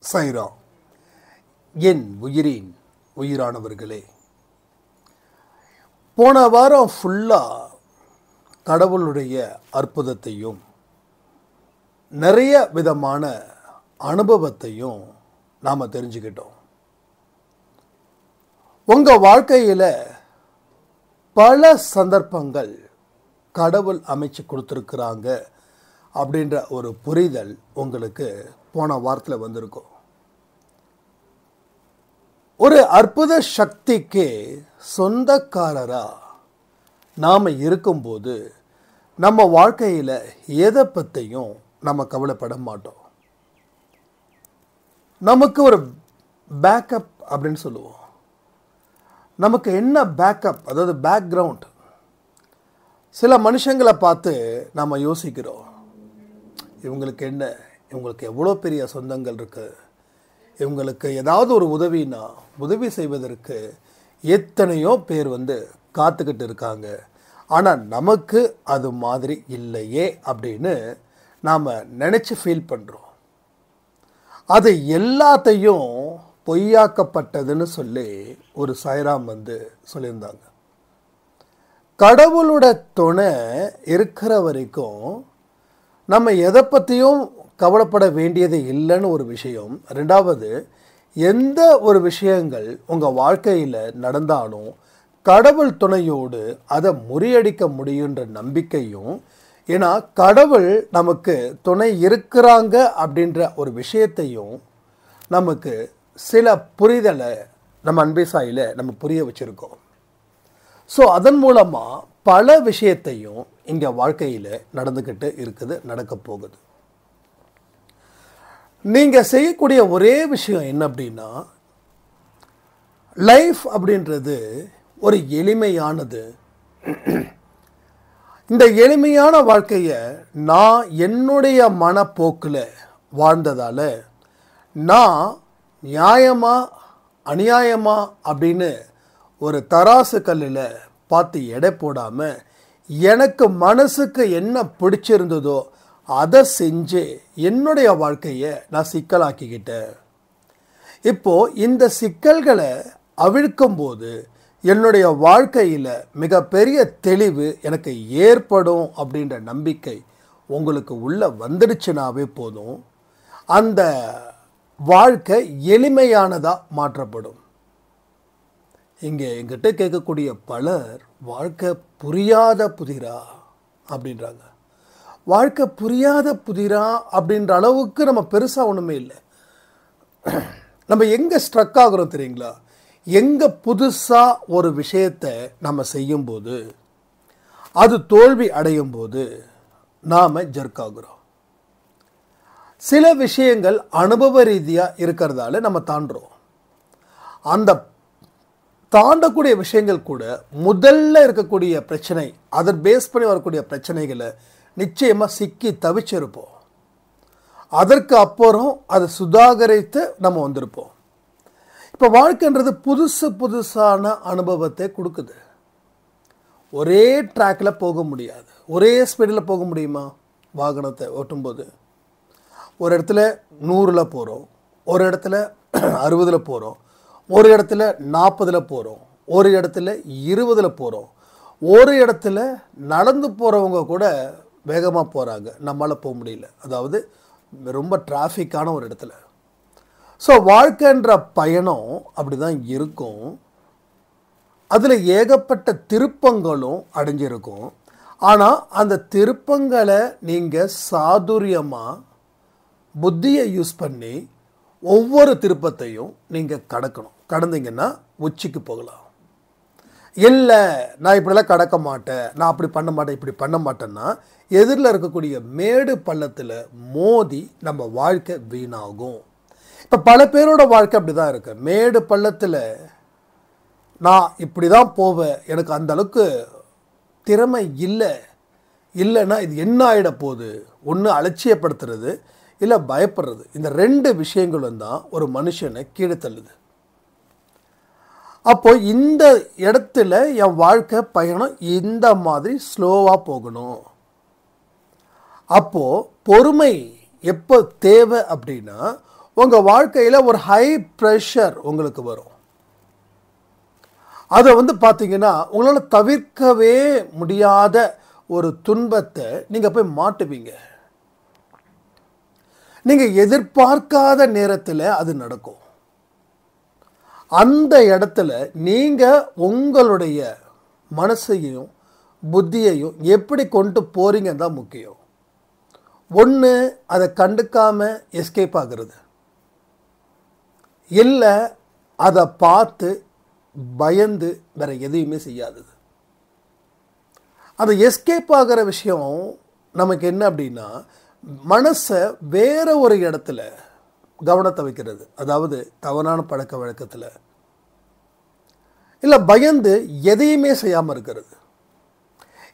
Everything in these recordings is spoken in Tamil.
சைரா என் உயிரின் உயிரானவர்களே, போன வாரம் ஃபுல்லாக கடவுளுடைய அற்புதத்தையும் நிறைய விதமான அனுபவத்தையும் நாம் தெரிஞ்சுக்கிட்டோம். உங்கள் வாழ்க்கையில் பல சந்தர்ப்பங்கள் கடவுள் அமைச்சு கொடுத்துருக்குறாங்க அப்படின்ற ஒரு புரிதல் உங்களுக்கு போன வாரத்தில் வந்திருக்கும். ஒரு அற்புத சக்திக்கு சொந்தக்காரராக நாம் இருக்கும்போது நம்ம வாழ்க்கையில் எதை பற்றியும் நம்ம கவலைப்பட மாட்டோம். நமக்கு ஒரு பேக்கப் அப்படின்னு சொல்லுவோம். நமக்கு என்ன பேக்கப், அதாவது பேக்ரவுண்ட். சில மனுஷங்களை பார்த்து நம்ம யோசிக்கிறோம், இவங்களுக்கு என்ன, இவங்களுக்கு எவ்வளோ பெரிய சொந்தங்கள் இருக்குது, இவங்களுக்கு ஏதாவது ஒரு உதவினா உதவி செய்வதற்கு எத்தனையோ பேர் காத்துக்கிட்டு இருக்காங்க, ஆனால் நமக்கு அது மாதிரி இல்லையே அப்படின்னு நாம் நினச்சி ஃபீல் பண்ணுறோம். அது எல்லாத்தையும் பொய்யாக்கப்பட்டதுன்னு சொல்லி ஒரு சாய்ராம் சொல்லியிருந்தாங்க. கடவுளோட துணை இருக்கிற வரைக்கும் நம்ம எதை பற்றியும் கவலைப்பட வேண்டியது இல்லைன்னு ஒரு விஷயம். ரெண்டாவது, எந்த ஒரு விஷயங்கள் உங்கள் வாழ்க்கையில் நடந்தாலும் கடவுள் துணையோடு அதை முறியடிக்க முடியுன்ற நம்பிக்கையும். ஏன்னா கடவுள் நமக்கு துணை இருக்கிறாங்க அப்படின்ற ஒரு விஷயத்தையும் நமக்கு சில புரிதலை நம்ம அன்பே சாயில நம்ம புரிய வச்சுருக்கோம். ஸோ அதன் மூலமாக பல விஷயத்தையும் இங்கே வாழ்க்கையில் நடந்துக்கிட்டு இருக்குது, நடக்க போகுது. நீங்கள் செய்யக்கூடிய ஒரே விஷயம் என்ன அப்படின்னா, லைஃப் அப்படின்றது ஒரு எளிமையானது. இந்த எளிமையான வாழ்க்கையை நான் என்னுடைய மனப்போக்கில் வாழ்ந்ததால் நான் நியாயமா அநியாயமா அப்படின்னு ஒரு தராசு கல்லில் பார்த்து எடை போடாமல் எனக்கு மனசுக்கு என்ன பிடிச்சிருந்ததோ அதை செஞ்சு என்னுடைய வாழ்க்கையை நான் சிக்கலாக்கிக்கிட்டேன். இப்போது இந்த சிக்கல்களை அவிழ்க்கும்போது என்னுடைய வாழ்க்கையில் மிகப்பெரிய தெளிவு எனக்கு ஏற்படும் அப்படின்ற நம்பிக்கை உங்களுக்கு உள்ளே வந்துடுச்சுனாவே போதும், அந்த வாழ்க்கை எளிமையானதாக மாற்றப்படும். இங்கே எங்கிட்ட கேட்கக்கூடிய பலர் வாழ்க்கை புரியாத புதிரா அப்படின்றாங்க. வாழ்க்கை புரியாத புதிரா அப்படின்ற அளவுக்கு நம்ம பெருசாக ஒன்றுமே இல்லை. நம்ம எங்கே ஸ்ட்ரக் ஆகிறோம் தெரியுங்களா? எங்கே புதுசாக ஒரு விஷயத்தை நம்ம செய்யும்போது அது தோல்வி அடையும் போது நாம் ஜர்க் ஆகிறோம். சில விஷயங்கள் அனுபவ ரீதியாக இருக்கிறதால நம்ம தாண்டுறோம். அந்த தாண்டக்கூடிய விஷயங்கள் கூட முதல்ல இருக்கக்கூடிய பிரச்சனை, அதை பேஸ் பண்ணி வரக்கூடிய பிரச்சனைகளை நிச்சயமாக சிக்கி தவிச்சிருப்போம். அதற்கு அப்புறம் அதை சுதாகரித்து நம்ம வந்திருப்போம். இப்போ வாழ்க்கைன்றது புதுசான அனுபவத்தை கொடுக்குது. ஒரே ட்ராக்கில் போக முடியாது, ஒரே ஸ்பீடில் போக முடியுமா? வாகனத்தை ஓட்டும்போது ஒரு இடத்துல 100ல் போகிறோம், ஒரு இடத்துல 60ல் போகிறோம், ஒரு இடத்துல 40ல் போகிறோம், ஒரு இடத்துல 20ல் போகிறோம், ஒரு இடத்துல நடந்து போகிறவங்க கூட வேகமாக போகிறாங்க, நம்மளால் போக முடியல. அதாவது ரொம்ப டிராஃபிக்கான ஒரு இடத்துல. ஸோ வாழ்க்கைன்ற பயணம் அப்படி தான் இருக்கும். அதில் ஏகப்பட்ட திருப்பங்களும் அடைஞ்சிருக்கும். ஆனால் அந்த திருப்பங்களை நீங்கள் சாதுரியமாக புத்தியை யூஸ் பண்ணி ஒவ்வொரு திருப்பத்தையும் நீங்கள் கடக்கணும். கடந்தீங்கன்னா உச்சிக்கு போகலாம். இல்லை, நான் இப்படிலாம் கடக்க மாட்டேன், நான் அப்படி பண்ண மாட்டேன், இப்படி பண்ண மாட்டேன்னா எதிரில் இருக்கக்கூடிய மேடு பள்ளத்தில் மோதி நம்ம வாழ்க்கை வீணாகும். இப்போ பல பேரோட வாழ்க்கை அப்படி தான் இருக்கு. மேடு பள்ளத்தில் நான் இப்படி தான் போவேன், எனக்கு அந்த அளவுக்கு திறமை இல்லைன்னா இது என்ன ஆகிட போகுது, ஒன்று அலட்சியப்படுத்துறது, இல்லை பயப்படுறது. இந்த 2 விஷயங்களும் தான் ஒரு மனுஷனை கீழே தள்ளுது. அப்போது இந்த இடத்துல என் வாழ்க்கை பயணம் இந்த மாதிரி ஸ்லோவாக போகணும். அப்போது பொறுமை எப்போ தேவை அப்படின்னா, உங்கள் வாழ்க்கையில் ஒரு ஹை ப்ரெஷர் உங்களுக்கு வரும். அதை பார்த்தீங்கன்னா உங்களால் தவிர்க்கவே முடியாத ஒரு துன்பத்தை நீங்கள் போய் மாட்டுவீங்க. நீங்கள் எதிர்பார்க்காத நேரத்தில் அது நடக்கும். அந்த இடத்துல நீங்கள் உங்களுடைய மனசையும் புத்தியையும் எப்படி கொண்டு போகிறீங்கன்னு தான் முக்கியம். ஒன்று, அதை கண்டுக்காமல் எஸ்கேப் ஆகிறது, இல்லை அதை பார்த்து பயந்து வேற எதையுமே செய்யாதது. அந்த எஸ்கேப் ஆகிற விஷயம் நமக்கு என்ன அப்படின்னா, மனசை வேற ஒரு இடத்துல கவனத்தை வைக்கிறது. அதாவது தவறான பழக்க வழக்கத்தில், இல்லை பயந்து எதையுமே செய்யாமல் இருக்கிறது.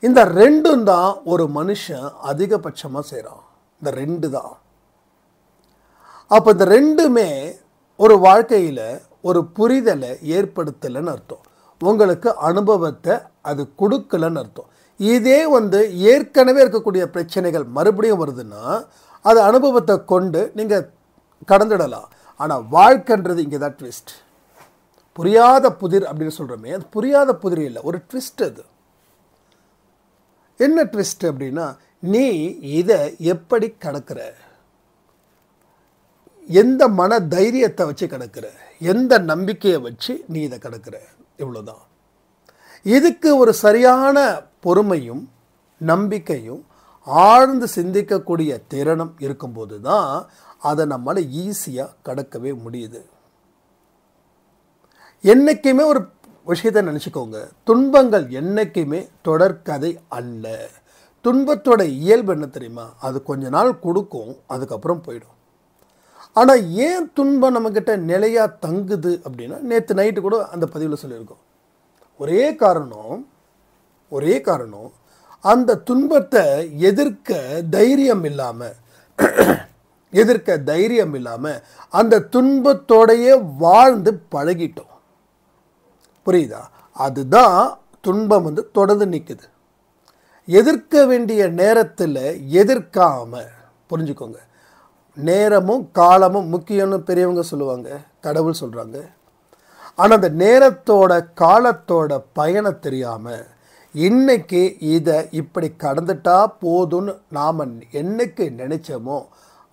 இந்த ரெண்டும் தான் ஒரு மனுஷன் அதிகபட்சமாக செய்கிறான். இந்த ரெண்டு தான். அப்போ இந்த ரெண்டுமே ஒரு வாழ்க்கையில் ஒரு புரிதலை ஏற்படுத்தலைன்னு அர்த்தம். உங்களுக்கு அனுபவத்தை அது கொடுக்கலன்னு அர்த்தம். இதே ஏற்கனவே இருக்கக்கூடிய பிரச்சனைகள் மறுபடியும் வருதுன்னா அது அனுபவத்தை கொண்டு நீங்கள் கடந்துடலாம். ஆனால் வாழ்க்கைன்றது இங்கே தான் ட்விஸ்ட். புரியாத புதிர் அப்படின்னு சொல்கிறோமே, அது புரியாத புதிர் இல்லை, ஒரு ட்விஸ்ட். அது என்ன ட்விஸ்ட் அப்படின்னா, நீ இதை எப்படி கடக்கிற, எந்த மன தைரியத்தை வச்சு கடக்கிற, எந்த நம்பிக்கையை வச்சு நீ இதை கடக்கிற, இவ்வளோதான். இதுக்கு ஒரு சரியான பொறுமையும் நம்பிக்கையும் ஆழ்ந்து சிந்திக்கக்கூடிய திறனும் இருக்கும்போது தான் அதை நம்மளால் ஈஸியாக கடக்கவே முடியுது. என்றைக்குமே ஒரு விஷயத்தை நினச்சிக்கோங்க, துன்பங்கள் என்றைக்குமே தொடர்கதை அல்ல. துன்பத்தோட இயல்பு என்ன தெரியுமா? அது கொஞ்ச நாள் கொடுக்கும், அதுக்கப்புறம் போயிடும். ஆனால் ஏன் துன்பம் நம்மக்கிட்ட நிலையாக தங்குது அப்படின்னா, நேற்று நைட்டு கூட அந்த பதிவில் சொல்லியிருக்கோம். ஒரே காரணம் அந்த துன்பத்தை எதிர்க்க தைரியம் இல்லாமல் அந்த துன்பத்தோடையே வாழ்ந்து பழகிட்டோம். புரியுதா? அதுதான் துன்பம் தொடர்ந்து நிற்குது. எதிர்க்க வேண்டிய நேரத்தில் எதிர்க்காம, புரிஞ்சுக்கோங்க, நேரமும் காலமும் முக்கியம்னு பெரியவங்க சொல்லுவாங்க, கடவுள் சொல்கிறாங்க. ஆனால் அந்த நேரத்தோட காலத்தோட பயணம் தெரியாமல் இன்னைக்கு இதை இப்படி கடந்துட்டா போதும்னு நாம் என்னைக்கு நினைச்சோமோ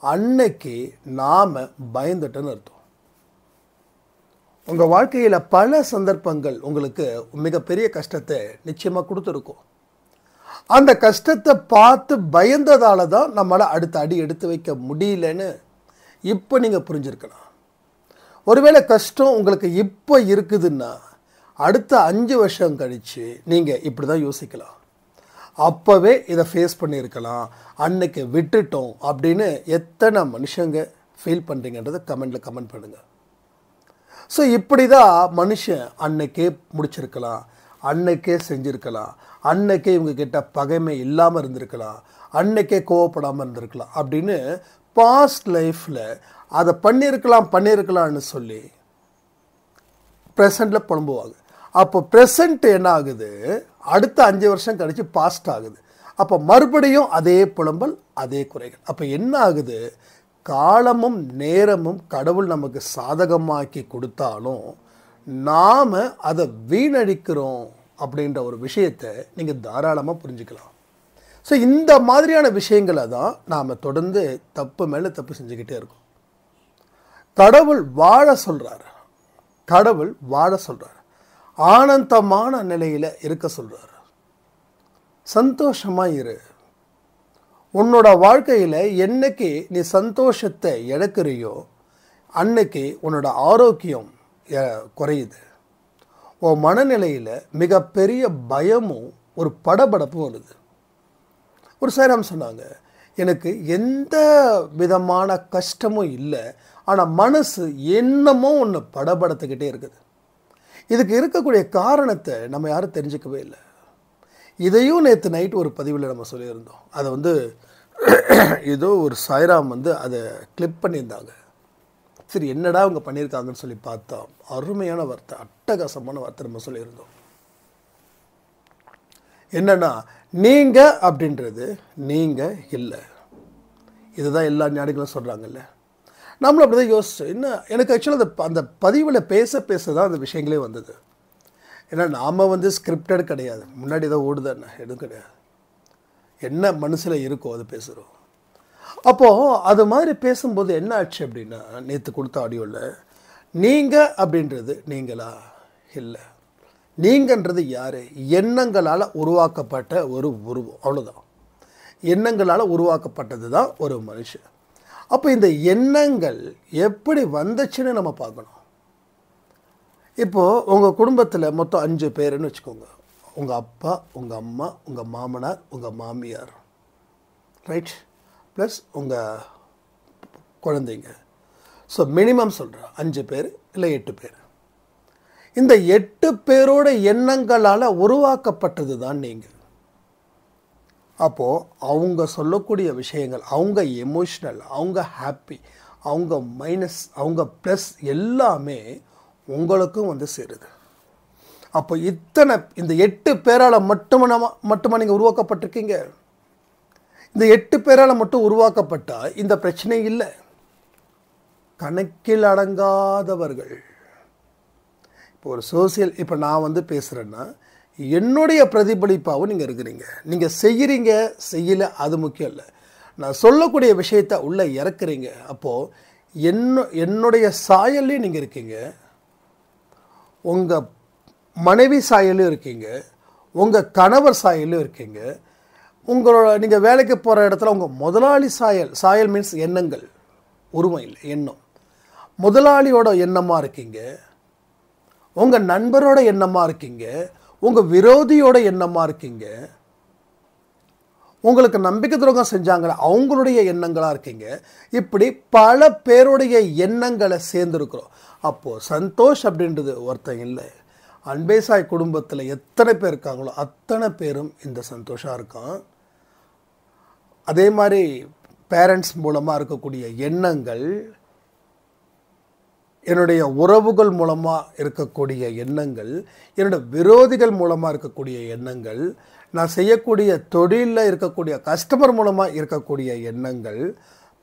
அன்னைக்கு நாம் பயந்துட்டோன்னு அர்த்தம். உங்கள் வாழ்க்கையில் பல சந்தர்ப்பங்கள் உங்களுக்கு மிகப்பெரிய கஷ்டத்தை நிச்சயமாக கொடுத்துருக்கும். அந்த கஷ்டத்தை பார்த்து பயந்ததால தான் நம்மளால் அடுத்த அடி எடுத்து வைக்க முடியலன்னு இப்போ நீங்கள் புரிஞ்சிருக்கலாம். ஒருவேளை கஷ்டம் உங்களுக்கு இப்போ இருக்குதுன்னா அடுத்த 5 வருஷம் கழித்து நீங்கள் இப்படி தான் யோசிக்கலாம். அப்போவே இதை ஃபேஸ் பண்ணியிருக்கலாம், அன்னைக்கு விட்டுட்டோம் அப்படின்னு எத்தனை மனுஷங்க ஃபீல் பண்ணுறீங்கன்றதை கமெண்டில் கமெண்ட் பண்ணுங்கள். ஸோ இப்படி தான் மனுஷன் அன்னைக்கே முடிச்சிருக்கலாம், அன்னைக்கே செஞ்சுருக்கலாம், அன்னைக்கே இவங்கக்கிட்ட பகைமை இல்லாமல் இருந்திருக்கலாம், அன்னைக்கே கோவப்படாமல் இருந்திருக்கலாம் அப்படின்னு பாஸ்ட் லைஃப்பில் அதை பண்ணியிருக்கலாம்னு சொல்லி ப்ரெசண்டில் புலம்புவாங்க. அப்போ ப்ரெசண்ட் என்ன ஆகுது, அடுத்த 5 வருஷம் கழித்து பாஸ்ட் ஆகுது. அப்போ மறுபடியும் அதே புலம்பல், அதே குறைகள். அப்போ என்ன ஆகுது, காலமும் நேரமும் கடவுள் நமக்கு சாதகமாக்கி கொடுத்தாலும் நாம் அதை வீணடிக்கிறோம் அப்படின்ற ஒரு விஷயத்தை நீங்கள் தாராளமாக புரிஞ்சுக்கலாம். ஸோ இந்த மாதிரியான விஷயங்களை தான் நாம் தொடர்ந்து தப்பு மேலே தப்பு செஞ்சுக்கிட்டே இருக்கோம். கடவுள் வாழ சொல்கிறார், ஆனந்தமான நிலையில் இருக்க சொல்கிறார். சந்தோஷமாக இரு. உன்னோட வாழ்க்கையில் என்னைக்கு நீ சந்தோஷத்தை இழக்கிறியோ அன்னைக்கு உன்னோட ஆரோக்கியம் குறையுது. உன் மனநிலையில் மிகப்பெரிய பயமும் ஒரு படபடப்பும் வருது. ஒரு சாயிராம் சொன்னாங்க, எனக்கு எந்த விதமான கஷ்டமும் இல்லை, ஆனால் மனசு என்னமோ ஒன்று படபடத்துக்கிட்டே இருக்குது. இதுக்கு இருக்கக்கூடிய காரணத்தை நம்ம யாரும் தெரிஞ்சுக்கவே இல்லை. இதையும் நேற்று நைட்டு ஒரு பதிவில் நம்ம சொல்லியிருந்தோம். அதை ஏதோ ஒரு சாய்ராம் அதை கிளிப் பண்ணியிருந்தாங்க. சரி என்னடா அவங்க பண்ணியிருக்காங்கன்னு சொல்லி பார்த்தா அருமையான வார்த்தை, அட்டகாசமான வார்த்தை நம்ம சொல்லியிருந்தோம். என்னன்னா, நீங்கள் அப்படின்றது நீங்கள் இல்லை. இதுதான் எல்லா ஞானிகளும் சொல்கிறாங்கல்ல. நம்மளும் அப்படி தான் யோசிச்சோம். என்ன எனக்கு ஆக்சுவலாக அந்த பதிவில் பேச தான் அந்த விஷயங்களே வந்தது. ஏன்னா நாம் வந்து ஸ்கிரிப்டட் கிடையாது, முன்னாடி தான் ஓடுதானே, எதுவும் கிடையாது. என்ன மனசில் இருக்கோ அது பேசுகிறோம். அப்போது அது மாதிரி பேசும்போது என்ன ஆச்சு அப்படின்னா, நேற்று கொடுத்த ஆடியோவில் நீங்கள் அப்படின்றது நீங்களா இல்லை, நீங்கன்றது யார்? எண்ணங்களால் உருவாக்கப்பட்ட ஒரு உருவம், அவ்வளோதான். எண்ணங்களால் உருவாக்கப்பட்டது தான் ஒரு மனுஷன். அப்போ இந்த எண்ணங்கள் எப்படி வந்துச்சுன்னு நம்ம பார்க்கணும். இப்போது உங்கள் குடும்பத்தில் மொத்தம் 5 பேருன்னு வச்சுக்கோங்க. உங்கள் அப்பா, உங்கள் அம்மா, உங்கள் மாமனார், உங்கள் மாமியார், ரைட், ப்ளஸ் உங்கள் குழந்தைங்க. ஸோ மினிமம் சொல்கிறேன் 5 பேர் இல்லை 8 பேர். இந்த 8 பேரோட எண்ணங்களால் உருவாக்கப்பட்டது தான் நீங்கள். அப்போது அவங்க சொல்லக்கூடிய விஷயங்கள், அவங்க எமோஷ்னல், அவங்க ஹாப்பி, அவங்க மைனஸ், அவங்க ப்ளஸ் எல்லாமே உங்களுக்கும் வந்து சேருது. அப்போ இந்த 8 பேரால் மட்டுமா நீங்கள் உருவாக்கப்பட்டிருக்கீங்க? இந்த 8 பேரால் மட்டும் உருவாக்கப்பட்டால் இந்த பிரச்சனை இல்லை. கணக்கில் அடங்காதவர்கள். இப்போ ஒரு இப்போ நான் வந்து பேசுகிறேன்னா என்னுடைய பிரதிபலிப்பாகவும் நீங்கள் இருக்கிறீங்க. நீங்கள் செய்கிறீங்க செய்யலை அது முக்கியம் இல்லை, நான் சொல்லக்கூடிய விஷயத்தை உள்ளே இறக்குறீங்க. அப்போது என்னுடைய சாயல்லையும் நீங்கள் இருக்கீங்க, உங்கள் மனைவி சாயலும் இருக்கீங்க, உங்கள் கணவர் சாயலும் இருக்கீங்க, உங்களோட நீங்கள் வேலைக்கு போகிற இடத்துல உங்கள் முதலாளி சாயல் மீன்ஸ் எண்ணங்கள், உரிமை இல்லை, எண்ணம். முதலாளியோட எண்ணமாக இருக்கீங்க, உங்கள் நண்பரோட எண்ணமாக இருக்கீங்க, உங்கள் விரோதியோட எண்ணமாக இருக்கீங்க, உங்களுக்கு நம்பிக்கை துரோகம் செஞ்சாங்களே அவங்களுடைய எண்ணங்களாக இருக்கீங்க. இப்படி பல பேருடைய எண்ணங்களை சேர்ந்துருக்குறோம். அப்போது சந்தோஷ் அப்படின்றது ஒருத்தன் இல்லை. அன்பேசாய் குடும்பத்தில் எத்தனை பேர் இருக்காங்களோ அத்தனை பேரும் இந்த சந்தோஷம் இருக்கான். அதே மாதிரி பேரண்ட்ஸ் மூலமாக இருக்கக்கூடிய எண்ணங்கள், என்னுடைய உறவுகள் மூலமாக இருக்கக்கூடிய எண்ணங்கள், என்னோடய விரோதிகள் மூலமாக இருக்கக்கூடிய எண்ணங்கள், நான் செய்யக்கூடிய தொழிலில் இருக்கக்கூடிய கஸ்டமர் மூலமாக இருக்கக்கூடிய எண்ணங்கள்,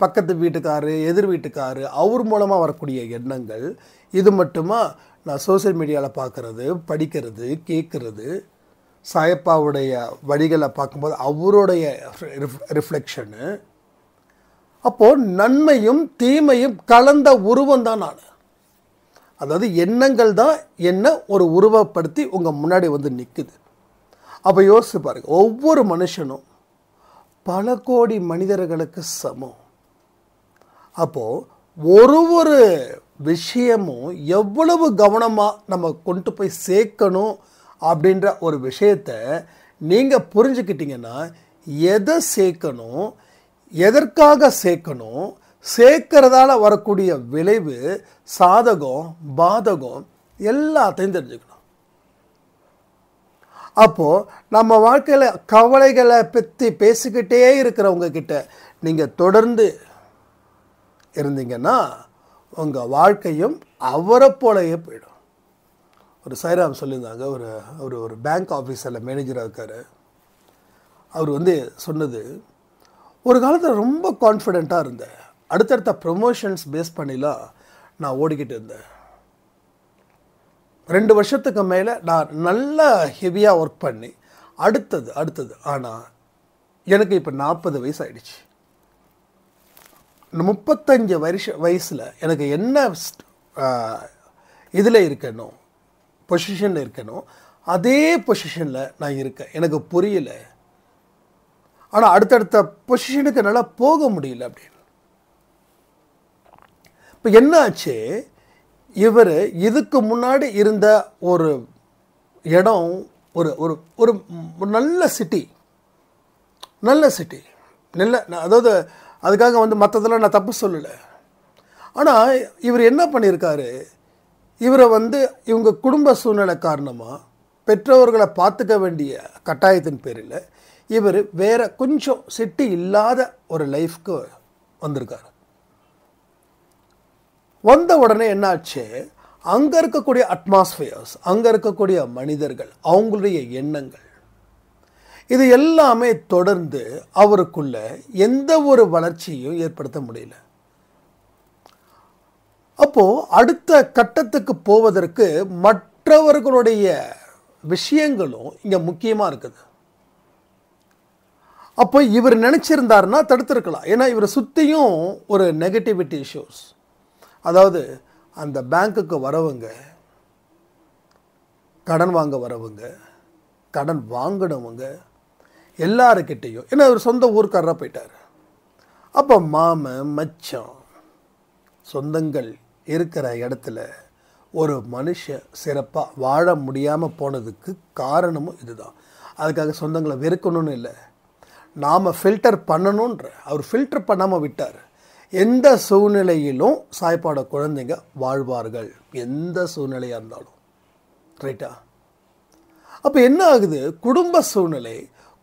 பக்கத்து வீட்டுக்காரு, எதிர் வீட்டுக்காரு, அவர் மூலமாக வரக்கூடிய எண்ணங்கள், இது மட்டுமா நான் சோசியல் மீடியாவில் பார்க்குறது, படிக்கிறது, கேட்குறது, சாயப்பாவுடைய வழிகளை பார்க்கும்போது அவருடைய ரிஃப்ளெக்ஷனு. அப்போது நன்மையும் தீமையும் கலந்த உருவம் தான் நான். அதாவது எண்ணங்கள் தான் என்ன ஒரு உருவப்படுத்தி உங்கள் முன்னாடி வந்து நிற்குது. அப்போ யோசிச்சு பாருங்கள், ஒவ்வொரு மனுஷனும் பல கோடி மனிதர்களுக்கு சமம். அப்போது ஒரு விஷயமும் எவ்வளவு கவனமாக நம்ம கொண்டு போய் சேர்க்கணும் அப்படின்ற ஒரு விஷயத்தை நீங்கள் புரிஞ்சுக்கிட்டீங்கன்னா, எதை சேர்க்கணும், எதற்காக சேர்க்கணும், சேர்க்கறதால வரக்கூடிய விளைவு, சாதகம் பாதகம் எல்லாத்தையும் தெரிஞ்சுக்கணும். அப்போது நம்ம வாழ்க்கையில் கவலைகளை பற்றி பேசிக்கிட்டே இருக்கிறவங்க கிட்ட நீங்கள் தொடர்ந்து இருந்தீங்கன்னா உங்கள் வாழ்க்கையும் அவரை போலயே போயிடும். ஒரு சாய்ராம் சொல்லியிருந்தாங்க, ஒரு பேங்க் ஆஃபீஸரில் மேனேஜராக இருக்கார். அவர் வந்து சொன்னது, ஒரு காலத்தில் ரொம்ப கான்ஃபிடெண்ட்டாக இருந்தேன், அடுத்தடுத்த ப்ரொமோஷன்ஸ் பேஸ் பண்ணிலாம் நான் ஓடிக்கிட்டு இருந்தேன். 2 வருஷத்துக்கு மேலே நான் நல்லா ஹெவியாக ஒர்க் பண்ணி அடுத்தது ஆனால் எனக்கு இப்போ 40 வயசு ஆகிடுச்சு. 35 வயசில் எனக்கு என்ன இதில் இருக்கணும், பொசிஷனில் இருக்கணும், அதே பொசிஷனில் நான் இருக்கேன். எனக்கு புரியல, ஆனால் அடுத்தடுத்த பொசிஷனுக்கு என்னால் போக முடியல அப்படின்னு. இப்போ என்ன ஆச்சு, இவர் இதுக்கு முன்னாடி இருந்த ஒரு இடம், ஒரு ஒரு ஒரு நல்ல சிட்டி, அதாவது அதுக்காக வந்து மற்றதெல்லாம் நான் தப்பு சொல்லலை. ஆனால் இவர் என்ன பண்ணியிருக்காரு, இவரை வந்து இவங்க குடும்ப சூழ்நிலை காரணமாக பெற்றோர்களை பார்த்துக்க வேண்டிய கட்டாயத்தின் பேரில் இவர் வேறு கொஞ்சம் சிட்டி இல்லாத ஒரு லைஃப்க்கு வந்திருக்காரு. வந்த உடனே என்னாச்சு, அங்கே இருக்கக்கூடிய அட்மாஸ்பியர்ஸ், அங்கே இருக்கக்கூடிய மனிதர்கள், அவங்களுடைய எண்ணங்கள், இது எல்லாமே தொடர்ந்து அவருக்குள்ள எந்த ஒரு வளர்ச்சியும் ஏற்படுத்த முடியல. அப்போது அடுத்த கட்டத்துக்கு போவதற்கு மற்றவர்களுடைய விஷயங்களும் இங்கே முக்கியமாக இருக்குது. அப்போ இவர் நினச்சிருந்தாருன்னா தடுத்துருக்கலாம். ஏன்னா இவரை சுற்றியும் ஒரு நெகட்டிவிட்டி இஷ்யூஸ். அதாவது அந்த பேங்க்குக்கு வரவங்க, கடன் வாங்க வரவங்க, கடன் வாங்கினவங்க எல்லாருக்கிட்டேயும், ஏன்னா அவர் சொந்த ஊருக்காரராக போயிட்டார். அப்போ மாமன் மச்சான் சொந்தங்கள் இருக்கிற இடத்துல ஒரு மனுஷன் சிறப்பாக வாழ முடியாமல் போனதுக்கு காரணமும் இதுதான். அதுக்காக சொந்தங்களை வெறுக்கணும்னு இல்லை, நாம் ஃபில்டர் பண்ணணுன்ற அவர் ஃபில்டர் பண்ணாமல் விட்டார். எந்த சூழ்நிலையிலும் சாய்ப்பாட குழந்தைங்க வாழ்வார்கள், எந்த சூழ்நிலையாக இருந்தாலும். ரைட்டா? அப்போ என்ன ஆகுது, குடும்ப சூழ்நிலை,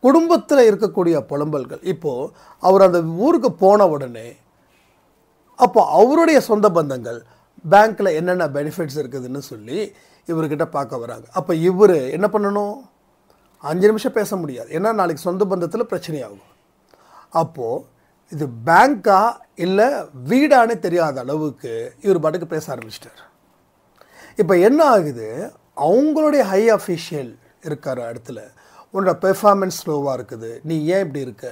குடும்பத்தில் இருக்கக்கூடிய புலம்பல்கள். இப்போது அவர் அந்த ஊருக்கு போன உடனே அப்போ அவருடைய சொந்த பந்தங்கள் பேங்க்கில் என்னென்ன பெனிஃபிட்ஸ் இருக்குதுன்னு சொல்லி இவர்கிட்ட பார்க்க வராங்க. அப்போ இவர் என்ன பண்ணணும், 5 நிமிஷம் பேச முடியாது, ஏன்னா நாளைக்கு சொந்த பந்தத்தில் பிரச்சனையாகும். அப்போது இது பேங்க்கா இல்லை வீடானே தெரியாத அளவுக்கு இவர் பாட்டுக்கு பேச ஆரம்பிச்சிட்டார். இப்போ என்ன ஆகுது, அவங்களுடைய ஹை அஃபிஷியல் இருக்கிற இடத்துல உன்னோட பெர்ஃபார்மன்ஸ் ஸ்லோவாக இருக்குது, நீ ஏன் இப்படி இருக்க,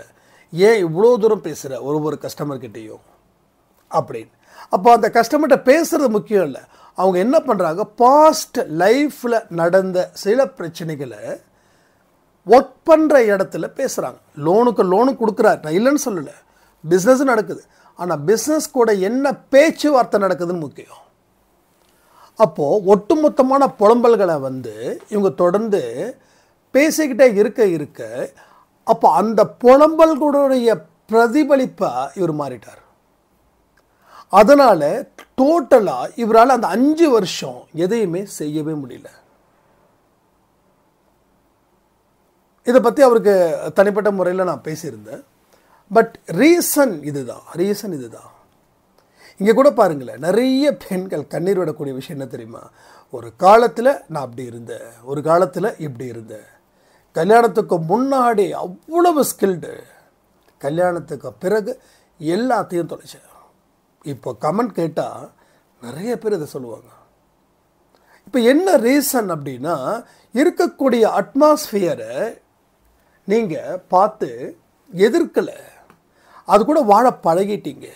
ஏன் இவ்வளோ தூரம் பேசுகிற ஒரு கஸ்டமர்கிட்டையும் அப்படின்னு. அப்போ அந்த கஸ்டமர்கிட்ட பேசுகிறது முக்கியம் இல்லை, அவங்க என்ன பண்ணுறாங்க, பாஸ்ட் லைஃப்பில் நடந்த சில பிரச்சனைகளை ஒர்க் பண்ணுற இடத்துல பேசுகிறாங்க. லோனு கொடுக்குறாரு, நான் இல்லைன்னு சொல்லலை, பிஸ்னஸ் நடக்குது, ஆனால் பிஸ்னஸ் கூட என்ன பேச்சுவார்த்தை நடக்குதுன்னு முக்கியம். அப்போது ஒட்டுமொத்தமான புலம்பல்களை இவங்க தொடர்ந்து பேசிக்கிட்டே இருக்க அப்போ அந்த புலம்பல்களுடைய பிரதிபலிப்பாக இவர் மாறிட்டார். அதனால் டோட்டலாக இவரால் அந்த 5 வருஷம் எதையுமே செய்யவே முடியல. இதை பற்றி அவருக்கு தனிப்பட்ட முறையில் நான் பேசியிருந்தேன். பட் ரீசன் இதுதான். இங்கே கூட பாருங்களேன், நிறைய பெண்கள் கண்ணீர் விடக்கூடிய விஷயம் என்ன தெரியுமா, ஒரு காலத்தில் நான் அப்படி இருந்தேன், ஒரு காலத்தில் இப்படி இருந்தேன், கல்யாணத்துக்கு முன்னாடி அவ்வளவு ஸ்கில்டு, கல்யாணத்துக்கு பிறகு எல்லாத்தையும் தொலைச்சேன். இப்போ கமெண்ட் கேட்டால் நிறைய பேர் இதை சொல்லுவாங்க. இப்போ என்ன ரீசன் அப்படின்னா, இருக்கக்கூடிய அட்மாஸ்பியரை நீங்கள் பார்த்து எதிர்க்கலை, அது கூட வாழ பழகிட்டீங்க.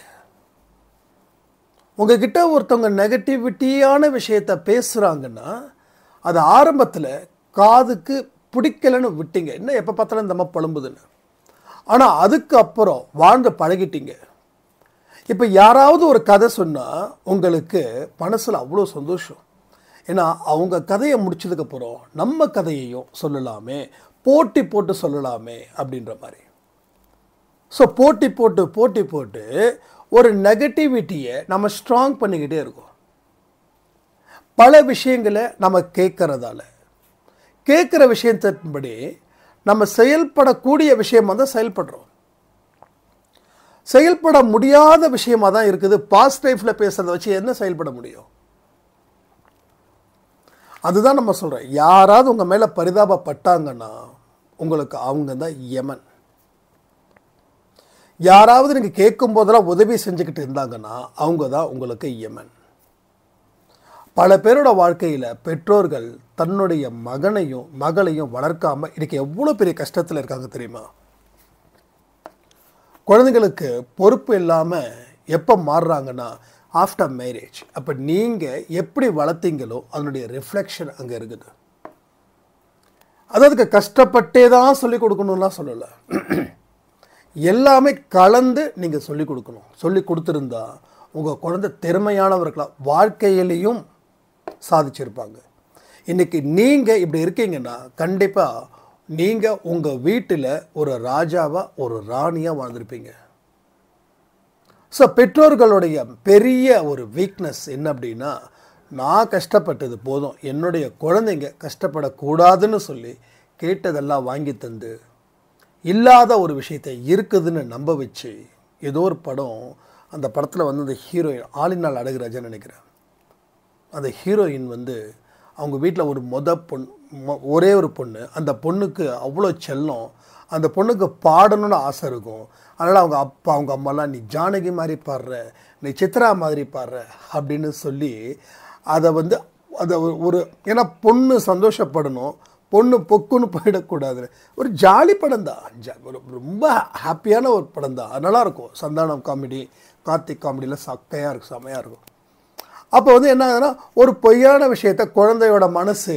உங்ககிட்ட ஒருத்தவங்க நெகட்டிவிட்டியான விஷயத்தை பேசுகிறாங்கன்னா அது ஆரம்பத்தில் காதுக்கு பிடிக்கலைன்னு விட்டீங்க, என்ன எப்போ பார்த்தாலும் இந்த மாதிரி புலம்புதுன்னு. ஆனால் அதுக்கப்புறம் வாழ்ந்து பழகிட்டீங்க. இப்போ யாராவது ஒரு கதை சொன்னால் உங்களுக்கு மனசில் அவ்வளோ சந்தோஷம், ஏன்னா அவங்க கதையை முடிச்சதுக்கப்புறம் நம்ம கதையையும் சொல்லலாமே, போட்டி போட்டு சொல்லலாமே அப்படின்ற மாதிரி. ஸோ போட்டி போட்டு ஒரு நெகட்டிவிட்டியை நம்ம ஸ்ட்ராங் பண்ணிக்கிட்டே இருக்கோம். பல விஷயங்களை நம்ம கேட்குற விஷயத்தின்படி நம்ம செயல்படக்கூடிய விஷயமாக தான் செயல்படுறோம். செயல்பட முடியாத விஷயமாக தான் இருக்குது. பாஸ்ட் லைஃப்பில் பேசுகிறத வச்சு என்ன செயல்பட முடியும்? அதுதான் நம்ம சொல்கிறோம். யாராவது உங்கள் மேலே பரிதாபப்பட்டாங்கன்னா உங்களுக்கு அவங்க தான் யமன். யாராவது நீங்கள் கேட்கும் போதெல்லாம் உதவி செஞ்சுக்கிட்டு இருந்தாங்கன்னா அவங்க தான் உங்களுக்கு யமன். பல பேரோட வாழ்க்கையில் பெற்றோர்கள் தன்னுடைய மகனையும் மகளையும் வளர்க்காமல் இன்றைக்கி எவ்வளோ பெரிய கஷ்டத்தில் இருக்காங்க தெரியுமா? குழந்தைங்களுக்கு பொறுப்பு இல்லாமல் எப்போ மாறுறாங்கன்னா ஆஃப்டர் மேரேஜ். அப்போ நீங்கள் எப்படி வளர்த்தீங்களோ அதனுடைய ரிஃப்ளெக்ஷன் அங்கே இருக்குது. அதுக்கு கஷ்டப்பட்டே தான் சொல்லிக் கொடுக்கணும்லாம் சொல்லலை, எல்லாமே கலந்து நீங்கள் சொல்லிக் கொடுக்கணும். சொல்லி கொடுத்துருந்தா உங்கள் குழந்தை திறமையானவர்களாக வாழ்க்கையிலையும் சாதிச்சிருப்பாங்க. இன்றைக்கி நீங்கள் இப்படி இருக்கீங்கன்னா கண்டிப்பாக நீங்கள் உங்கள் வீட்டில் ஒரு ராஜாவாக ஒரு ராணியாக வாழ்ந்திருப்பீங்க. ஸோ பெற்றோர்களுடைய பெரிய ஒரு வீக்னஸ் என்ன அப்படின்னா, நான் கஷ்டப்பட்டது போதும், என்னுடைய குழந்தைங்க கஷ்டப்படக்கூடாதுன்னு சொல்லி கேட்டதெல்லாம் வாங்கி தந்து இல்லாத ஒரு விஷயத்தை இருக்குதுன்னு நம்ப வச்சு, ஏதோ ஒரு படம், அந்த படத்தில் அந்த ஹீரோயின் ஆளினால் அழகுராஜான்னு நினைக்கிறேன். அந்த ஹீரோயின் அவங்க வீட்டில் ஒரு ஒரே ஒரு பொண்ணு, அந்த பொண்ணுக்கு அவ்வளோ செல்லம், அந்த பொண்ணுக்கு பாடணும்னு ஆசை இருக்கும். அதனால் அவங்க அப்பா அவங்க அம்மாலாம் நீ ஜானகி மாதிரி பாடுற, நீ சித்ரா மாதிரி பாடுற அப்படின்னு சொல்லி அதை வந்து அதை ஒரு ஏன்னா பொண்ணு சந்தோஷப்படணும், பொண்ணு பொக்குன்னு போயிடக்கூடாது. ஒரு ஜாலி படம் தான், ஒரு ரொம்ப ஹாப்பியான ஒரு படம் தான். நல்லாயிருக்கும். சந்தானம் காமெடி, கார்த்திக் காமெடியில் சக்கையாக இருக்கும், செமையாக இருக்கும். அப்போ வந்து என்ன ஆகுதுன்னா, ஒரு பொய்யான விஷயத்த குழந்தையோட மனசு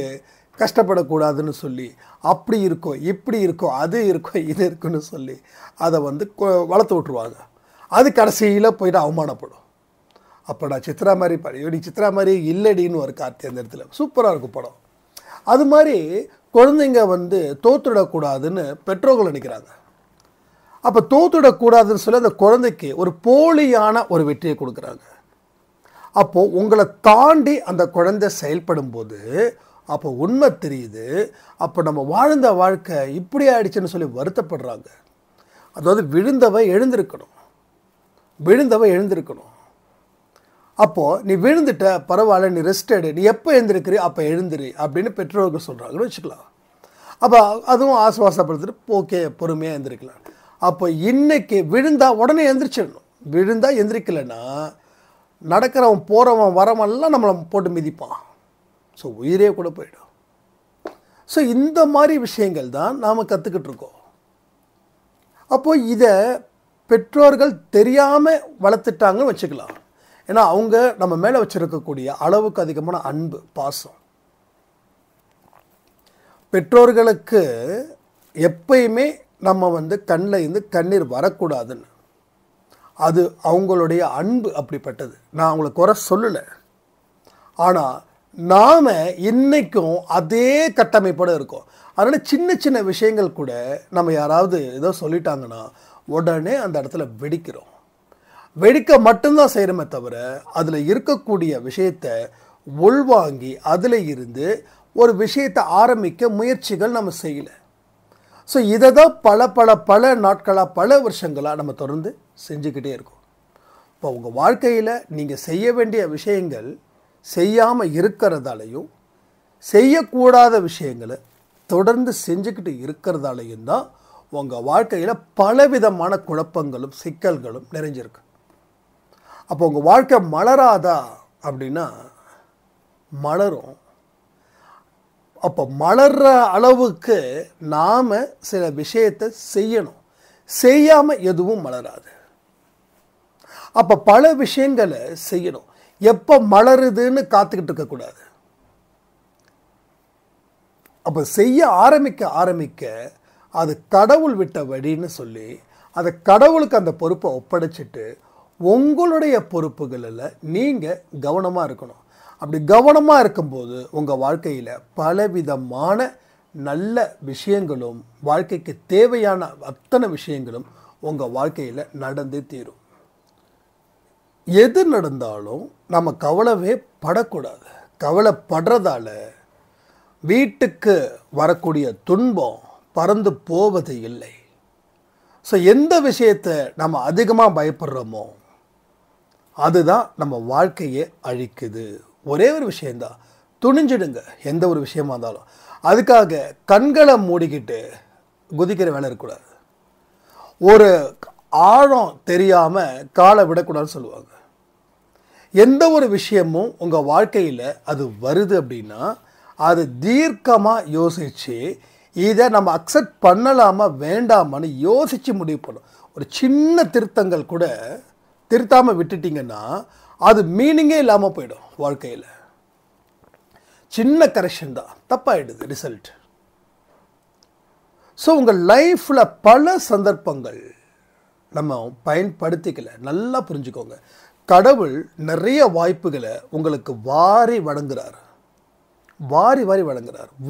கஷ்டப்படக்கூடாதுன்னு சொல்லி அப்படி இருக்கும், இப்படி இருக்கும், அது இருக்கும், இது இருக்குன்னு சொல்லி அதை வந்து வளர்த்து விட்ருவாங்க. அது கடைசியில் போயிட்டு அவமானப்படும். அப்போ நான் சித்ரா மாதிரி பாடி நீ சித்ரா மாதிரி இல்லடின்னு ஒரு கார்த்தி அந்த இடத்துல சூப்பராக இருக்கும் படம். அது மாதிரி குழந்தைங்க வந்து தோத்துடக்கூடாதுன்னு பெற்றோர்கள் நினைக்கிறாங்க. அப்போ தோத்துடக்கூடாதுன்னு சொல்லி அந்த குழந்தைக்கு ஒரு போலியான ஒரு வெற்றியை கொடுக்குறாங்க. அப்போது உங்களை தாண்டி அந்த குழந்தை செயல்படும் போது அப்போ உண்மை தெரியுது. அப்போ நம்ம வாழ்ந்த வாழ்க்கை இப்படி ஆயிடுச்சுன்னு சொல்லி வருத்தப்படுறாங்க. அதாவது விழுந்தவ எழுந்திருக்கணும், விழுந்தவ எழுந்திருக்கணும். அப்போது நீ விழுந்துட்ட, பரவாயில்ல, நீ ரெஸ்ட் எடு, நீ எப்போ எழுந்திருக்கிறீ அப்போ எழுந்திரி அப்படின்னு பெற்றோர்கள் சொல்கிறாங்கன்னு வச்சுக்கலாம். அப்போ அதுவும் ஆசுவாசப்படுத்திட்டு ஓகே பொறுமையாக எழுந்திருக்கலாம். அப்போ இன்னைக்கு விழுந்தா உடனே எழுந்திரிச்சிடணும். விழுந்தா எந்திரிக்கலைன்னா நடக்கிறவன் போகிறவன் வரவெல்லாம் நம்மளை போட்டு மிதிப்பான். ஸோ உயிரே கூட போயிடும். ஸோ இந்த மாதிரி விஷயங்கள் தான் நாம் கற்றுக்கிட்டு இருக்கோம். அப்போது இதை பெற்றோர்கள் தெரியாமல் வளர்த்துட்டாங்கன்னு வச்சுக்கலாம். ஏன்னா அவங்க நம்ம மேலே வச்சுருக்கக்கூடிய அளவுக்கு அதிகமான அன்பு, பாசம். பெற்றோர்களுக்கு எப்பயுமே நம்ம வந்து கண்ணில் இருந்து கண்ணீர் வரக்கூடாதுன்னு, அது அவங்களுடைய அன்பு அப்படிப்பட்டது. நான் அவங்கள குறை சொல்லலை. ஆனால் நாம் இன்றைக்கும் அதே கட்டமைப்போடு இருக்கோம். அதனால் சின்ன சின்ன விஷயங்கள் கூட நம்ம யாராவது ஏதோ சொல்லிட்டாங்கன்னா உடனே அந்த இடத்துல வெடிக்கிறோம். வெடிக்க மட்டும்தான் செய்கிறோமே தவிர அதில் இருக்கக்கூடிய விஷயத்தை உள்வாங்கி அதில் இருந்து ஒரு விஷயத்தை ஆரம்பிக்க முயற்சிகள் நம்ம செய்யலை. ஸோ இதை தான் பல நாட்களாக பல வருஷங்களாக நம்ம தொடர்ந்து செஞ்சுக்கிட்டே இருக்கோம். இப்போ உங்கள் வாழ்க்கையில் நீங்கள் செய்ய வேண்டிய விஷயங்கள் செய்யாமல் இருக்கிறதாலையும் செய்யக்கூடாத விஷயங்களை தொடர்ந்து செஞ்சுக்கிட்டு இருக்கிறதாலையும் தான் உங்கள் வாழ்க்கையில் பலவிதமான குழப்பங்களும் சிக்கல்களும் நிறைஞ்சிருக்கு. அப்போ உங்கள் வாழ்க்கை மலராதா அப்படின்னா மலரும். அப்போ மலர்ற அளவுக்கு நாம் சில விஷயத்தை செய்யணும். செய்யாமல் எதுவும் மலராது. அப்போ பல விஷயங்களை செய்யணும். எப்போ மலருதுன்னு காத்துக்கிட்டு இருக்கக்கூடாது. அப்போ செய்ய ஆரம்பிக்க அது கடவுள் விட்ட வழின்னு சொல்லி அதை கடவுளுக்கு அந்த பொறுப்பை ஒப்படைச்சிட்டு உங்களுடைய பொறுப்புகளில் நீங்கள் கவனமாக இருக்கணும். அப்படி கவனமாக இருக்கும்போது உங்கள் வாழ்க்கையில் பலவிதமான நல்ல விஷயங்களும் வாழ்க்கைக்கு தேவையான அத்தனை விஷயங்களும் உங்கள் வாழ்க்கையில் நடந்து தீரும். எது நடந்தாலும் நம்ம கவலைவே படக்கூடாது. கவலைப்படுறதால வீட்டுக்கு வரக்கூடிய துன்பம் பறந்து போவது இல்லை. ஸோ எந்த விஷயத்தை நம்ம அதிகமாக பயப்படுறோமோ அதுதான் நம்ம வாழ்க்கையை அழிக்குது. ஒரே ஒரு விஷயந்தான், துணிஞ்சிடுங்க. எந்த ஒரு விஷயமா இருந்தாலும் அதுக்காக கண்களை மூடிக்கிட்டு குதிக்கிற வேலை இருக்கக்கூடாது. ஒரு ஆழம் தெரியாமல் காலை விடக்கூடாதுன்னு சொல்லுவாங்க. எந்த ஒரு விஷயமும் உங்கள் வாழ்க்கையில் அது வருது அப்படின்னா அது தீர்க்கமாக யோசித்து இதை நம்ம அக்செப்ட் பண்ணலாமா வேண்டாமான்னு யோசித்து முடிவு பண்ணும். ஒரு சின்ன திருத்தங்கள் கூட திருத்தாமல் விட்டுட்டிங்கன்னா அது மீனிங்கே இல்லாமல் போயிடும். வாழ்க்கையில் சின்ன கரெக்ஷன் தான் தப்பாயிடுது ரிசல்ட். ஸோ உங்கள் லைஃப்பில் பல சந்தர்ப்பங்கள் நம்ம பயன்படுத்திக்கல. நல்லா புரிஞ்சுக்கோங்க. கடவுள் நிறைய வாய்ப்புகளை உங்களுக்கு வாரி வழங்குறார்.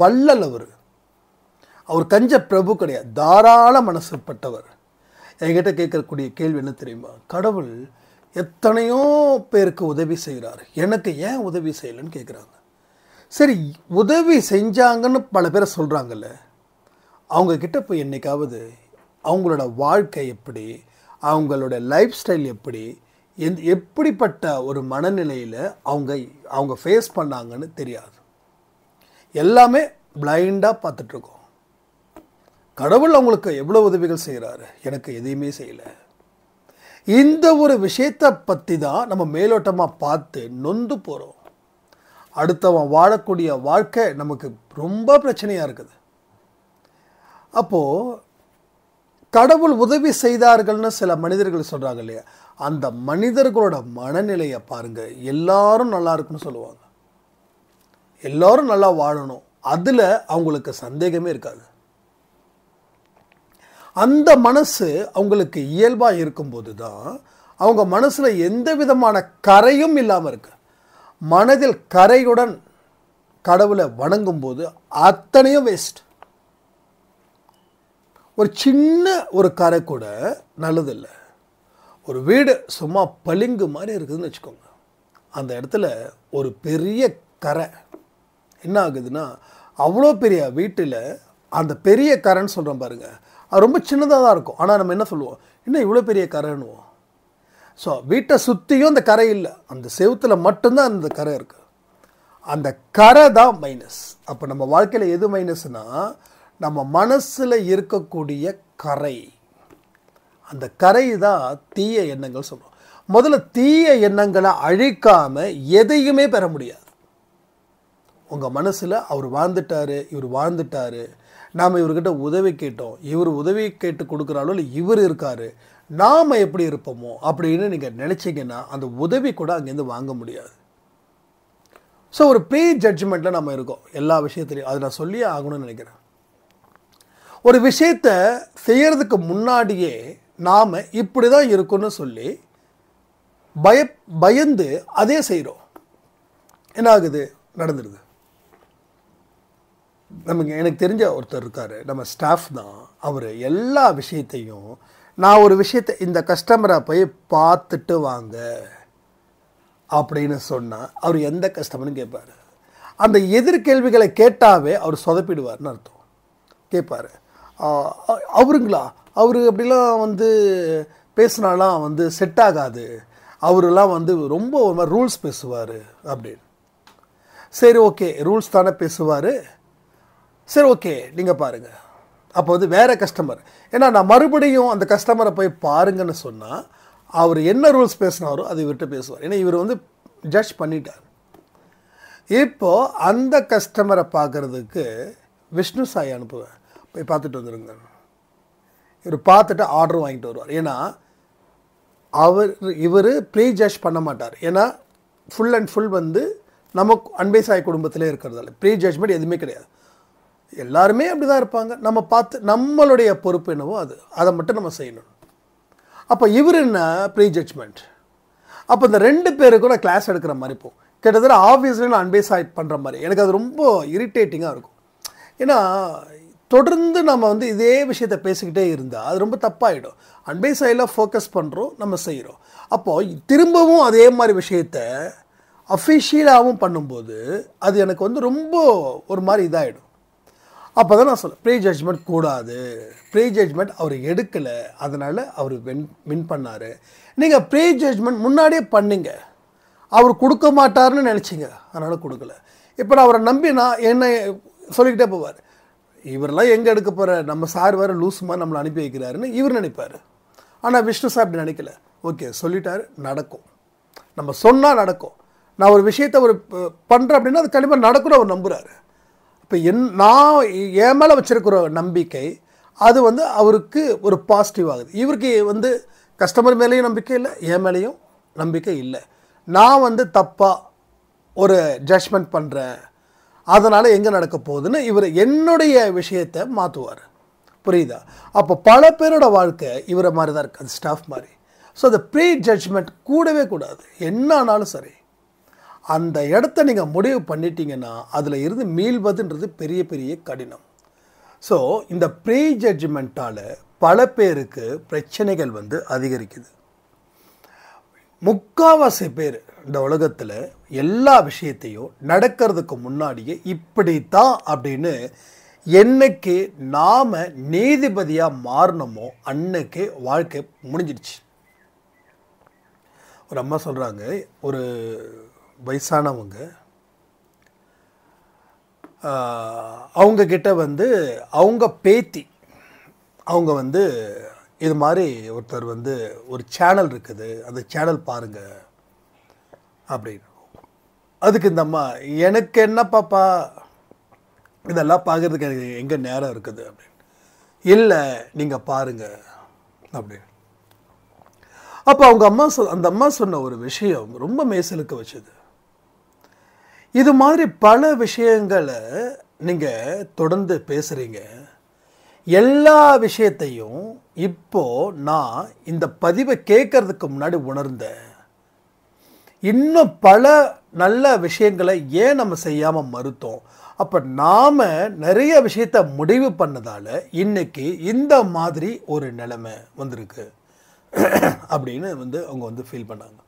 வள்ளல் அவர் கஞ்ச பிரபு கிடையாது, தாராள மனசுப்பட்டவர். என்கிட்ட கேட்கக்கூடிய கேள்வி என்ன தெரியுமா? கடவுள் எத்தனையோ பேருக்கு உதவி செய்கிறார், எனக்கு ஏன் உதவி செய்யலைன்னு கேட்குறாங்க. சரி, உதவி செஞ்சாங்கன்னு பல பேரை சொல்கிறாங்கல்ல, அவங்கக்கிட்ட போய் என்னைக்காவது அவங்களோட வாழ்க்கை எப்படி, அவங்களோட லைஃப் ஸ்டைல் எப்படி, எப்படிப்பட்ட ஒரு மனநிலையில் அவங்க ஃபேஸ் பண்ணாங்கன்னு தெரியாது. எல்லாமே பிளைண்டாக பார்த்துட்ருக்கோம். கடவுள் அவங்களுக்கு எவ்வளோ உதவிகள் செய்கிறாரு, எனக்கு எதையுமே செய்யலை. இந்த ஒரு விஷயத்தை பற்றி தான் நம்ம மேலோட்டமாக பார்த்து நொந்து போகிறோம். அடுத்தவன் வாழக்கூடிய வாழ்க்கை நமக்கு ரொம்ப பிரச்சனையாக இருக்குது. அப்போது கடவுள் உதவி செய்தார்கள்னு சில மனிதர்கள் சொல்கிறாங்க இல்லையா, அந்த மனிதர்களோட மனநிலையை பாருங்கள். எல்லாரும் நல்லா இருக்குன்னு சொல்லுவாங்க, எல்லாரும் நல்லா வாழணும், அதில் அவங்களுக்கு சந்தேகமே இருக்காது. அந்த மனசு அவங்களுக்கு இயல்பாக இருக்கும்போது தான் அவங்க மனசில் எந்த விதமான கரையும் இல்லாமல் இருக்கு. மனதில் கரையுடன் கடவுளை வணங்கும்போது அத்தனையும் வேஸ்ட். ஒரு சின்ன ஒரு கரை கூட நல்லதில்லை. ஒரு வீடு சும்மா பளிங்கு மாதிரி இருக்குதுன்னு வச்சுக்கோங்க, அந்த இடத்துல ஒரு பெரிய கரை என்ன ஆகுதுன்னா, அவ்வளோ பெரிய வீட்டில் அந்த பெரிய கரைன்னு சொல்கிறோம் பாருங்கள், அது ரொம்ப சின்னதாக தான் இருக்கும். ஆனால் நம்ம என்ன சொல்லுவோம், இன்னும் இவ்வளோ பெரிய கரைன்னுவோம். ஸோ வீட்டை சுற்றியும் அந்த கரை இல்லை, அந்த செவுத்தில் மட்டும்தான் அந்த கரை இருக்குது. அந்த கரை தான் மைனஸ். அப்போ நம்ம வாழ்க்கையில் எது மைனஸ்னால், நம்ம மனசில் இருக்கக்கூடிய கரை. அந்த கரை தான் தீய எண்ணங்கள் சொல்கிறோம். முதல்ல தீய எண்ணங்களை அழிக்காமல் எதையுமே பெற முடியாது. உங்கள் மனசில் அவர் வாழ்ந்துட்டாரு, இவர் வாழ்ந்துட்டாரு, நாம் இவர்கிட்ட உதவி கேட்டோம், இவர் உதவி கேட்டு கொடுக்குறாலோ இல்லை இவர் இருக்கார், நாம் எப்படி இருப்போமோ அப்படின்னு நீங்கள் நினச்சிங்கன்னா அந்த உதவி கூட அங்கேருந்து வாங்க முடியாது. ஸோ ஒரு ப்ரீ ஜட்ஜ்மெண்ட்டில் நம்ம இருக்கோம் எல்லா விஷயத்துலையும். அதை நான் சொல்லியே ஆகணும்னு நினைக்கிறேன். ஒரு விஷயத்தை செய்கிறதுக்கு முன்னாடியே நாம் இப்படி தான் இருக்குன்னு சொல்லி பயந்து அதே செய்கிறோம். என்ன ஆகுது, நடந்துடுது. எனக்கு தெரிஞ்ச ஒருத்தர் இருக்கார், நம்ம ஸ்டாஃப் தான். அவர் எல்லா விஷயத்தையும், நான் ஒரு விஷயத்தை இந்த கஸ்டமரை போய் பார்த்துட்டு வாங்க அப்படின்னு சொன்னால் அவர் எந்த கஸ்டமர்னு கேட்பார். அந்த எதிர்கேள்விகளை கேட்டாவே அவர் சொதப்பிடுவார்னு அர்த்தம். கேட்பார், அவருங்களா, அவர் அப்படிலாம் பேசினாலாம் செட் ஆகாது, அவரெல்லாம் ரொம்ப ஒரு மாதிரி ரூல்ஸ் பேசுவார் அப்படின்னு. சரி ஓகே, ரூல்ஸ் தானே பேசுவார், சரி ஓகே நீங்கள் பாருங்கள். அப்போ வேறு கஸ்டமர், ஏன்னா நான் மறுபடியும் அந்த கஸ்டமரை போய் பாருங்கன்னு சொன்னால் அவர் என்ன ரூல்ஸ் பேசினாரோ அது இவர்கிட்ட பேசுவார். ஏன்னா இவர் ஜட்ஜ் பண்ணிட்டார். இப்போது அந்த கஸ்டமரை பார்க்குறதுக்கு விஷ்ணு சாய் அனுப்புவேன், போய் பார்த்துட்டு வந்துடுங்க. இவர் பார்த்துட்டு ஆர்டர் வாங்கிட்டு வருவார். ஏன்னா இவர் ப்ரீ ஜட்ஜ் பண்ண மாட்டார். ஏன்னா ஃபுல் அண்ட் ஃபுல் நமக்கு அன்பை சாய் குடும்பத்திலே இருக்கிறதால ப்ரீ ஜட்ஜ்மெண்ட் எதுவுமே கிடையாது. எல்லாருமே அப்படி தான் இருப்பாங்க. நம்ம பார்த்து நம்மளுடைய பொறுப்பு என்னவோ அதை மட்டும் நம்ம செய்யணும். அப்போ இவர் என்ன ப்ரீ ஜட்ஜ்மெண்ட். அப்போ இந்த 2 பேருக்கும் நான் கிளாஸ் எடுக்கிற மாதிரி போகும். கிட்டத்தட்ட ஆஃபீஸில் நான் அன்பை சாய் பண்ணுற மாதிரி எனக்கு அது ரொம்ப இரிட்டேட்டிங்காக இருக்கும். ஏன்னா தொடர்ந்து நம்ம இதே விஷயத்தை பேசிக்கிட்டே இருந்தால் அது ரொம்ப தப்பாகிடும். அன்பை சாயில் ஃபோக்கஸ் பண்ணுறோம், நம்ம செய்கிறோம். அப்போது திரும்பவும் அதே மாதிரி விஷயத்தை அஃபிஷியலாகவும் பண்ணும்போது அது எனக்கு ரொம்ப ஒரு மாதிரி இதாகிடும். அப்போ தான் நான் சொல்ல ப்ரீ ஜட்ஜ்மெண்ட் கூடாது. ப்ரீ ஜட்ஜ்மெண்ட் அவர் எடுக்கலை, அதனால் அவர் வின் பண்ணார். நீங்கள் ப்ரீ ஜட்ஜ்மெண்ட் முன்னாடியே பண்ணிங்க, அவர் கொடுக்க மாட்டார்னு நினச்சிங்க, அதனால் கொடுக்கல. இப்போ நான் அவரை நம்பி நான் என்ன சொல்லிக்கிட்டே போவார், இவரெல்லாம் எங்கே எடுக்க போகிற, நம்ம சார் வேறு லூஸுமா நம்மளை அனுப்பி வைக்கிறாருன்னு இவர் நினைப்பார். ஆனால் விஷ்ணு சார் அப்படி நினைக்கல. ஓகே சொல்லிட்டாரு, நடக்கும், நம்ம சொன்னால் நடக்கும். நான் ஒரு விஷயத்தை ஒரு பண்ணுறேன் அப்படின்னா அது கண்டிப்பாக நடக்கும்னு அவர் நம்புகிறாரு. இப்போ நான் என் மேலே வச்சுருக்கிற நம்பிக்கை அது அவருக்கு ஒரு பாசிட்டிவ் ஆகுது. இவருக்கு கஸ்டமர் மேலேயும் நம்பிக்கை இல்லை, என் மேலேயும் நம்பிக்கை இல்லை. நான் தப்பாக ஒரு ஜட்ஜ்மெண்ட் பண்ணுறேன், அதனால் எங்கே நடக்க போகுதுன்னு இவர் என்னுடைய விஷயத்தை மாற்றுவார். புரியுதா? அப்போ பல பேரோட வாழ்க்கை இவரை மாதிரி தான் இருக்குது, அது ஸ்டாஃப் மாதிரி. ஸோ அந்த ப்ரீ ஜட்ஜ்மெண்ட் கூடவே கூடாது. என்ன ஆனாலும் சரி, அந்த இடத்த நீங்கள் முடிவு பண்ணிட்டீங்கன்னா அதில் இருந்து மீள்வதுன்றது பெரிய பெரிய கடினம். ஸோ இந்த ப்ரீ ஜட்ஜ்மெண்ட்டால் பல பேருக்கு பிரச்சனைகள் அதிகரிக்குது. முக்கால்வாசி பேர் இந்த உலகத்தில் எல்லா விஷயத்தையும் நடக்கிறதுக்கு முன்னாடியே இப்படித்தான் அப்படின்னு என்னைக்கு நாம் நீதிபதியாக மாறினமோ அன்னைக்கு வாழ்க்கை முடிஞ்சிடுச்சு. ஒரு அம்மா சொல்கிறாங்க, ஒரு வயசானவங்க அவங்கக்கிட்ட அவங்க பேத்தி அவங்க வந்து இது மாதிரி ஒருத்தர் வந்து ஒரு சேனல் இருக்குது, அந்த சேனல் பாருங்க அப்படின்னு. அதுக்கு இந்த அம்மா, எனக்கு என்ன பாப்பா இதெல்லாம் பார்க்குறதுக்கு எனக்கு எங்கே நேரம் இருக்குது அப்படின்னு. இல்லை நீங்கள் பாருங்க அப்படின்னு. அப்போ அவங்க அந்த அம்மா சொன்ன ஒரு விஷயம் ரொம்ப மேசலுக்கு வச்சது. இது மாதிரி பல விஷயங்களை நீங்கள் தொடர்ந்து பேசுகிறீங்க. எல்லா விஷயத்தையும் இப்போ நான் இந்த பதிவை கேட்கறதுக்கு முன்னாடி உணர்ந்தேன். இன்னும் பல நல்ல விஷயங்களை ஏன் நம்ம செய்யாமல் மறுத்தோம்? அப்போ நாம் நிறைய விஷயத்தை முடிவு பண்ணதால் இன்னைக்கு இந்த மாதிரி ஒரு நிலைமை வந்திருக்கு அப்படின்னு வந்து அவங்க வந்து ஃபீல் பண்ணாங்க.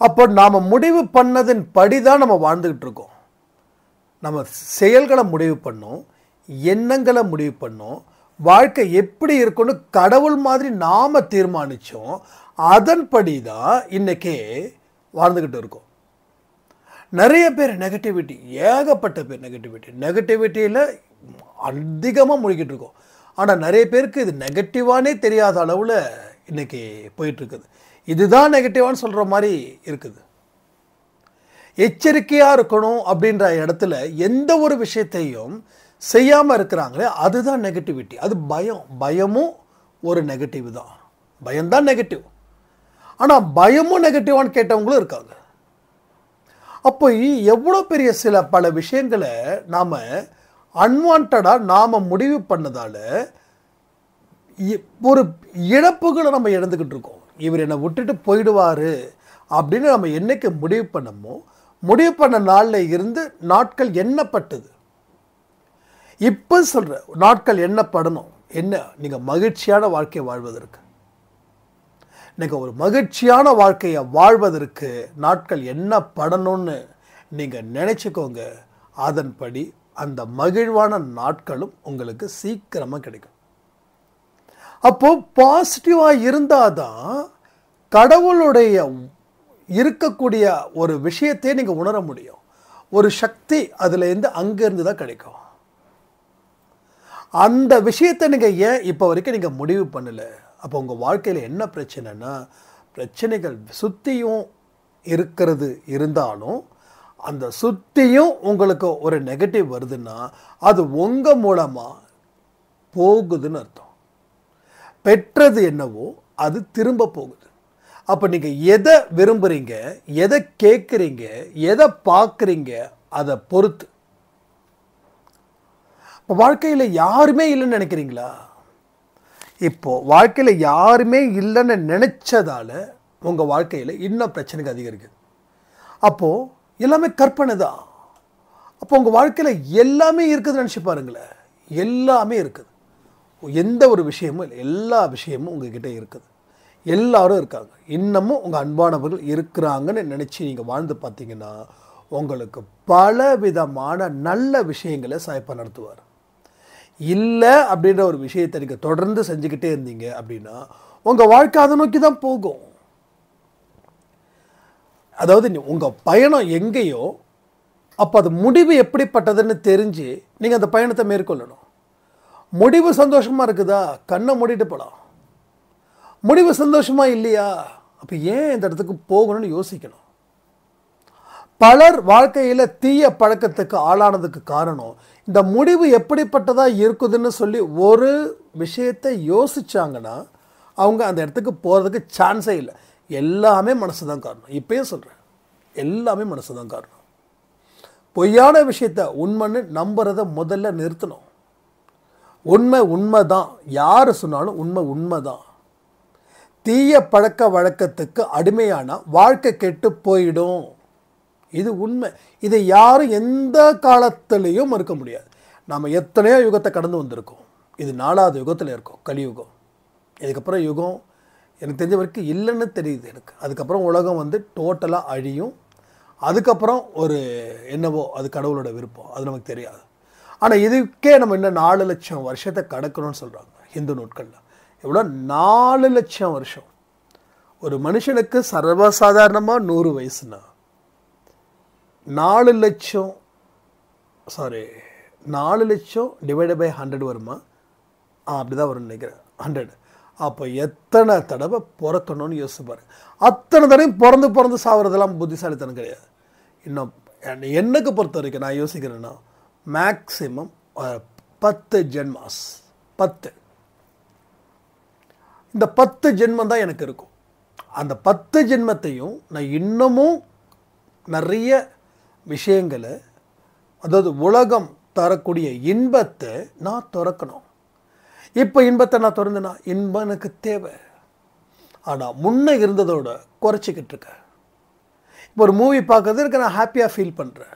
அப்போ நாம் முடிவு பண்ணதின் படி தான் நம்ம வாழ்ந்துக்கிட்டு இருக்கோம். நம்ம செயல்களை முடிவு பண்ணோம், எண்ணங்களை முடிவு பண்ணோம், வாழ்க்கை எப்படி இருக்குன்னு கடவுள் மாதிரி நாம் தீர்மானித்தோம். அதன்படி தான் இன்றைக்கே வாழ்ந்துக்கிட்டு இருக்கோம். நிறைய பேர் நெகட்டிவிட்டி, ஏகப்பட்ட பேர் நெகட்டிவிட்டியில் அதிகமாக முழுகிட்டு இருக்கோம். ஆனால் நிறைய பேருக்கு இது நெகட்டிவானே தெரியாத அளவில் இன்றைக்கி போயிட்டுருக்குது. இதுதான் நெகட்டிவான்னு சொல்கிற மாதிரி இருக்குது. எச்சரிக்கையாக இருக்கணும் அப்படின்ற இடத்துல எந்த ஒரு விஷயத்தையும் செய்யாமல் இருக்கிறாங்களே, அதுதான் நெகட்டிவிட்டி. அது பயமும் ஒரு நெகட்டிவ் தான். பயம்தான் நெகட்டிவ். ஆனால் பயமும் நெகட்டிவான்னு கேட்டவங்களும் இருக்காங்க. அப்போ எவ்வளோ பெரிய பல விஷயங்களை நாம் அன்வான்டாக நாம் முடிவு பண்ணதால் ஒரு இழப்புகளை நம்ம இழந்துக்கிட்டு இருக்கோம். இவர் என்னை விட்டுட்டு போயிடுவார் அப்படின்னு நம்ம என்னைக்கு முடிவு பண்ணமோ, முடிவு பண்ண நாளில் இருந்து நாட்கள் எண்ணப்பட்டது. இப்போ சொல்கிற நாட்கள் எண்ணப்படணும். என்ன? நீங்கள் மகிழ்ச்சியான வாழ்க்கையை வாழ்வதற்கு, நீங்கள் ஒரு மகிழ்ச்சியான வாழ்க்கையை வாழ்வதற்கு நாட்கள் எண்ணப்படணும்னு நீங்கள் நினச்சிக்கோங்க. அதன்படி அந்த மகிழ்வான நாட்களும் உங்களுக்கு சீக்கிரமாக கிடைக்கும். அப்போது பாசிட்டிவாக இருந்தால் தான் கடவுளுடைய இருக்கக்கூடிய ஒரு விஷயத்தை நீங்கள் உணர முடியும். ஒரு சக்தி அதுலேருந்து அங்கேருந்து தான் கிடைக்கும். அந்த விஷயத்தை நீங்கள் ஏன் இப்போ வரைக்கும் நீங்கள் முடிவு பண்ணலை? அப்போ உங்கள் வாழ்க்கையில் என்ன பிரச்சனைனா, பிரச்சனைகள் சுற்றியும் இருக்கிறது இருந்தாலும் அந்த சுற்றியும் உங்களுக்கு ஒரு நெகட்டிவ் வருதுன்னா அது உங்கள் மூலமாக போகுதுன்னு அர்த்தம். பெற்றது என்னவோ அது திரும்ப போகுது. அப்போ நீங்கள் எதை விரும்புகிறீங்க, எதை கேட்குறீங்க, எதை பார்க்குறீங்க, அதை பொறுத்து. இப்போ வாழ்க்கையில் யாருமே இல்லைன்னு நினைக்கிறீங்களா? இப்போது வாழ்க்கையில் யாருமே இல்லைன்னு நினச்சதால உங்கள் வாழ்க்கையில் இன்னும் பிரச்சனைக்கு அதிகரிக்குது. அப்போது எல்லாமே கற்பனை தான். அப்போ உங்கள் வாழ்க்கையில் எல்லாமே இருக்குதுன்னு நினச்சி பாருங்களேன். எல்லாமே இருக்குது. எந்த ஒரு விஷயமும் இல்லை, எல்லா விஷயமும் உங்ககிட்ட இருக்குது. எல்லாரும் இருக்காங்க. இன்னமும் உங்கள் அன்பானவர்கள் இருக்கிறாங்கன்னு நினச்சி நீங்கள் வாழ்ந்து பார்த்தீங்கன்னா உங்களுக்கு பல விதமான நல்ல விஷயங்களை சாய்ப்பா நடத்துவார். இல்லை அப்படின்ற ஒரு விஷயத்தை நீங்கள் தொடர்ந்து செஞ்சுக்கிட்டே இருந்தீங்க அப்படின்னா உங்கள் வாழ்க்கை அதை நோக்கி தான் போகும். அதாவது உங்கள் பயணம் எங்கேயோ அப்போ அது முடிவு எப்படிப்பட்டதுன்னு தெரிஞ்சு நீங்கள் அந்த பயணத்தை மேற்கொள்ளணும். முடிவு சந்தோஷமாக இருக்குதா, கண்ணை மூடிட்டு போகலாம். முடிவு சந்தோஷமாக இல்லையா, அப்போ ஏன் இந்த இடத்துக்கு போகணும்னு யோசிக்கணும். பலர் வாழ்க்கையில் தீய பழக்கத்துக்கு ஆளானதுக்கு காரணம் இந்த முடிவு எப்படிப்பட்டதாக இருக்குதுன்னு சொல்லி ஒரு விஷயத்தை யோசிச்சாங்கன்னா அவங்க அந்த இடத்துக்கு போகிறதுக்கு சான்ஸே இல்லை. எல்லாமே மனசு தான் காரணம். இப்பயும் சொல்கிறேன், எல்லாமே மனசு தான் காரணம். பொய்யான விஷயத்த உண்மைன்னு நம்புறதை முதல்ல நிறுத்தணும். உண்மை தான், யார் சொன்னாலும் உண்மை தான். தீய பழக்க வழக்கத்துக்கு அடிமையான வாழ்க்கை கெட்டு போயிடும். இது உண்மை. இதை யாரும் எந்த காலத்திலையும் மறுக்க முடியாது. நாம் எத்தனையோ யுகத்தை கடந்து வந்திருக்கோம். இது 4வது யுகத்தில் இருக்கோம், கலியுகம். இதுக்கப்புறம் யுகம் எனக்கு தெரிஞ்ச வரைக்கும் இல்லைன்னு தெரியுது எனக்கு. அதுக்கப்புறம் உலகம் வந்து டோட்டலாக அழியும். அதுக்கப்புறம் ஒரு என்னவோ அது கடவுளோட விருப்பம், அது நமக்கு தெரியாது. ஆனால் இதுக்கே நம்ம இன்னும் 4 லட்சம் வருஷத்தை கடக்கணும்னு சொல்கிறாங்க ஹிந்து நூட்களில். எவ்வளோ? 4 லட்சம் வருஷம். ஒரு மனுஷனுக்கு சர்வசாதாரணமாக 100 வயசுனா 4 லட்சம் டிவைடட் பை 100 வருமா? அப்படி தான் வரும்னு நினைக்கிறேன். 100. அப்போ எத்தனை தடவை பிறக்கணும்னு யோசிச்சு பாருங்க. அத்தனை தடவையும் பிறந்து பிறந்து சாவறதெல்லாம் புத்திசாலித்தனம் கிடையாது. இன்னும் என்னக்கு பொறுத்த வரைக்கும் நான் யோசிக்கிறேன்னா மேக்சிமம் 10 ஜென்மாஸ். 10. இந்த 10 ஜென்மம் தான் எனக்கு இருக்கும். அந்த 10 ஜென்மத்தையும் நான் இன்னமும் நிறைய விஷயங்களை, அதாவது உலகம் தரக்கூடிய இன்பத்தை நான் துறக்கணும். இப்போ இன்பத்தை நான் திறந்தேன்னா இன்பம் எனக்கு தேவை. ஆனால் முன்னே இருந்ததோட குறைச்சிக்கிட்டு இருக்கேன். இப்போ ஒரு மூவி பார்க்கறதுக்கு நான் ஹாப்பியாக ஃபீல் பண்ணுறேன்.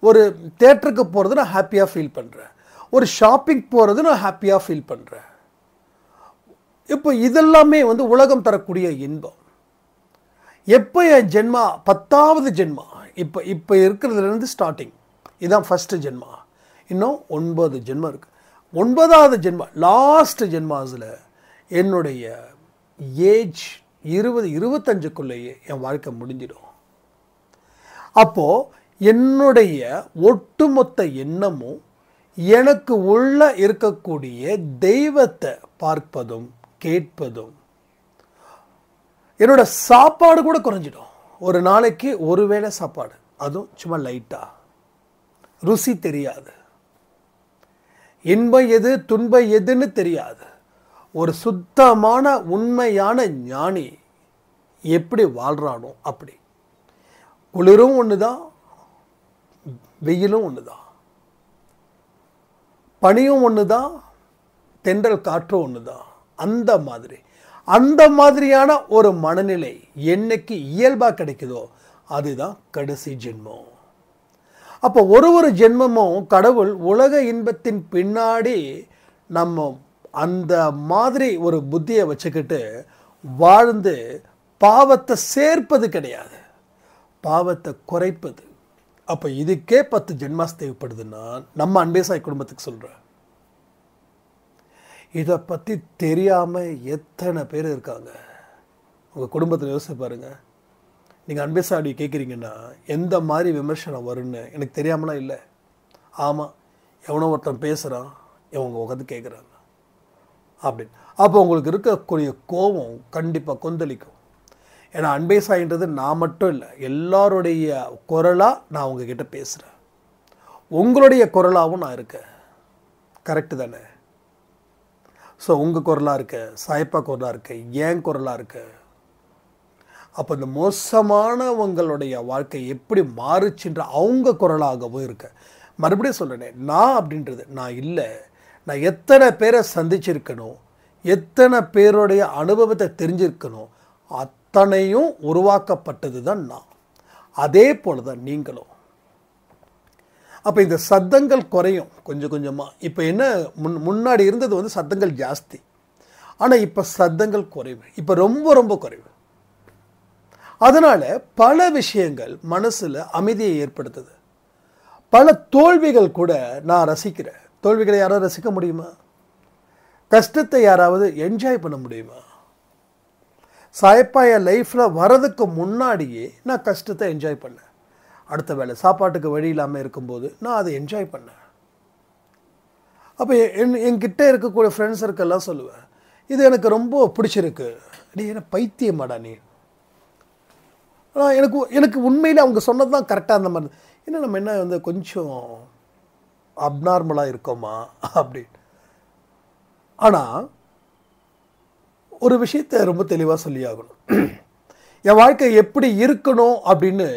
ஒரு தேட்டருக்கு போகிறது நான் ஹாப்பியாக ஃபீல் பண்ணுறேன். ஒரு ஷாப்பிங் போகிறது நான் ஹாப்பியாக ஃபீல் பண்ணுறேன். இப்போ இதெல்லாமே உலகம் தரக்கூடிய இன்பம். எப்போ என் ஜென்மா 10வது ஜென்மா, இப்போ இருக்கிறதுலேருந்து ஸ்டார்டிங், இதுதான் ஃபஸ்ட்டு ஜென்மா. இன்னும் 9 ஜென்மம் இருக்குது. 9வது ஜென்மா, லாஸ்ட் ஜென்மாஸில் என்னுடைய ஏஜ் 20-25க்குள்ளேயே என் வாழ்க்கை முடிஞ்சிடும். அப்போது என்னுடைய ஒட்டுமொத்த எண்ணமும் எனக்கு உள்ள இருக்கக்கூடிய தெய்வத்தை பார்ப்பதும் கேட்பதும், என்னோட சாப்பாடு கூட குறைஞ்சிடும். ஒரு நாளைக்கு ஒரு வேளை சாப்பாடு, அதுவும் சும்மா லைட்டாக, ருசி தெரியாது. இன்பம் எது துன்பம் எதுன்னு தெரியாது. ஒரு சுத்தமான உண்மையான ஞானி எப்படி வாழ்கிறானோ அப்படி. குளிரும் ஒன்று தான், வெயிலும் ஒன்று தான், பனியும் ஒன்று தான், தென்றல் காற்றும் ஒன்று தான். அந்த மாதிரியான ஒரு மனநிலை என்னைக்கு இயல்பாக கிடைக்குதோ அதுதான் கடைசி ஜென்மம். அப்போ ஒரு ஜென்மமும் கடவுள் உலக இன்பத்தின் பின்னாடி நம்ம அந்த மாதிரி ஒரு புத்தியை வச்சுக்கிட்டு வாழ்ந்து பாவத்தை சேர்ப்பது கிடையாது, பாவத்தை குறைப்பது. அப்போ இதுக்கே 10 ஜென்மாஸ் தேவைப்படுதுன்னா நம்ம அன்பே சாய் குடும்பத்துக்கு சொல்கிறேன். இதை பற்றி தெரியாமல் எத்தனை பேர் இருக்காங்க உங்கள் குடும்பத்தில். யோசிச்சு பாருங்கள். நீங்கள் அன்பே சாய் கேட்குறீங்கன்னா எந்த மாதிரி விமர்சனம் வரும்னு எனக்கு தெரியாமலாம் இல்லை. ஆமாம், எவனோ ஒருத்தன் பேசுகிறான், இவங்க உட்காந்து கேட்குறாங்க அப்படின்னு. அப்போ உங்களுக்கு இருக்கக்கூடிய கோபம் கண்டிப்பாக கொந்தளிக்கும். ஏன்னா அன்பே சாயின்றது நான் மட்டும் இல்லை, எல்லாருடைய குரலாக நான் உங்ககிட்ட பேசுகிறேன். உங்களுடைய குரலாகவும் நான் இருக்கேன். கரெக்டு தானே? ஸோ உங்கள் குரலாக இருக்க, சாயப்பா குரலாக இருக்க, ஏன் குரலாக இருக்க. அப்போ இந்த மோசமானவங்களுடைய வாழ்க்கை எப்படி மாறுச்சுன்ற அவங்க குரலாகவும் இருக்க. மறுபடியும் சொல்கிறேன், நான் அப்படின்றது நான் இல்லை. நான் எத்தனை பேரை சந்திச்சிருக்கணும், எத்தனை பேருடைய அனுபவத்தை தெரிஞ்சிருக்கணும், அத்தனையும் உருவாக்கப்பட்டது தான் நான். அதே போல தான் நீங்களும். அப்போ இந்த சத்தங்கள் குறையும் கொஞ்சம் கொஞ்சமாக. இப்போ என்ன, முன்னாடி இருந்தது சத்தங்கள் ஜாஸ்தி, ஆனால் இப்போ சத்தங்கள் குறைவு, இப்போ ரொம்ப ரொம்ப குறைவு. அதனால் பல விஷயங்கள் மனசில் அமைதியை ஏற்படுத்துது. பல தோல்விகள் கூட நான் ரசிக்கிறேன். தோல்விகளை யாராவது ரசிக்க முடியுமா? கஷ்டத்தை யாராவது என்ஜாய் பண்ண முடியுமா? சாயப்பா என் லைஃப்பில் வரதுக்கு முன்னாடியே நான் கஷ்டத்தை என்ஜாய் பண்ணேன். அடுத்த வேளை சாப்பாட்டுக்கு வழி இல்லாமல் இருக்கும்போது நான் அதை என்ஜாய் பண்ணேன். அப்போ என்கிட்ட இருக்கக்கூடிய ஃப்ரெண்ட்ஸ் சர்க்கிள்லாம் சொல்லுவேன், இது எனக்கு ரொம்ப பிடிச்சிருக்கு. நீ என்ன பைத்தியமாடா நீ? ஆனால் எனக்கு உண்மையில் அவங்க சொன்னது தான் கரெக்டாக இருந்த மாதிரி. ஏன்னா நம்ம என்ன கொஞ்சம் அப்நார்மலாக இருக்கோமா அப்படின்னு. ஆனால் ஒரு விஷயத்தை ரொம்ப தெளிவாக சொல்லி ஆகணும். என் வாழ்க்கை எப்படி இருக்கணும் அப்படின்னு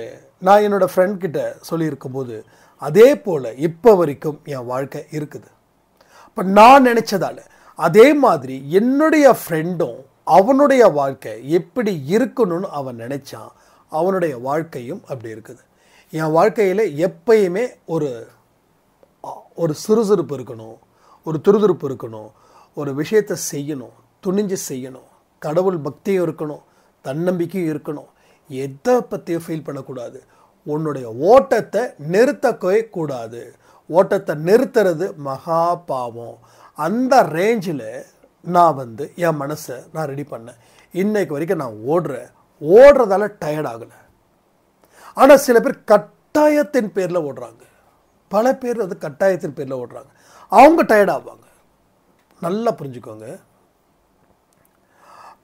நான் என்னோடய ஃப்ரெண்ட்கிட்ட சொல்லியிருக்கும்போது அதே போல் இப்போ வரைக்கும் என் வாழ்க்கை இருக்குது. இப்போ நான் நினச்சதால் அதே மாதிரி என்னுடைய ஃப்ரெண்டும் அவனுடைய வாழ்க்கை எப்படி இருக்கணும்னு அவன் நினச்சான், அவனுடைய வாழ்க்கையும் அப்படி இருக்குது. என் வாழ்க்கையில் எப்பயுமே ஒரு சுறுசுறுப்பு இருக்கணும், ஒரு துருதுருப்பு இருக்கணும், ஒரு விஷயத்தை செய்யணும், துணிஞ்சு செய்யணும், கடவுள் பக்தியும் இருக்கணும், தன்னம்பிக்கையும் இருக்கணும், எதை பற்றியும் ஃபீல் பண்ணக்கூடாது. உன்னுடைய ஓட்டத்தை நிறுத்தவே கூடாது. ஓட்டத்தை நிறுத்துறது மகா பாவம். அந்த ரேஞ்சில் நான் என் மனசை நான் ரெடி பண்ணேன். இன்னைக்கு வரைக்கும் நான் ஓடுறதால டயர்ட் ஆகலை. ஆனால் சில பேர் கட்டாயத்தின் பேரில் ஓடுறாங்க. பல பேர் கட்டாயத்தின் பேரில் ஓடுறாங்க. அவங்க டயர்ட் ஆவாங்க. நல்லா புரிஞ்சுக்கோங்க.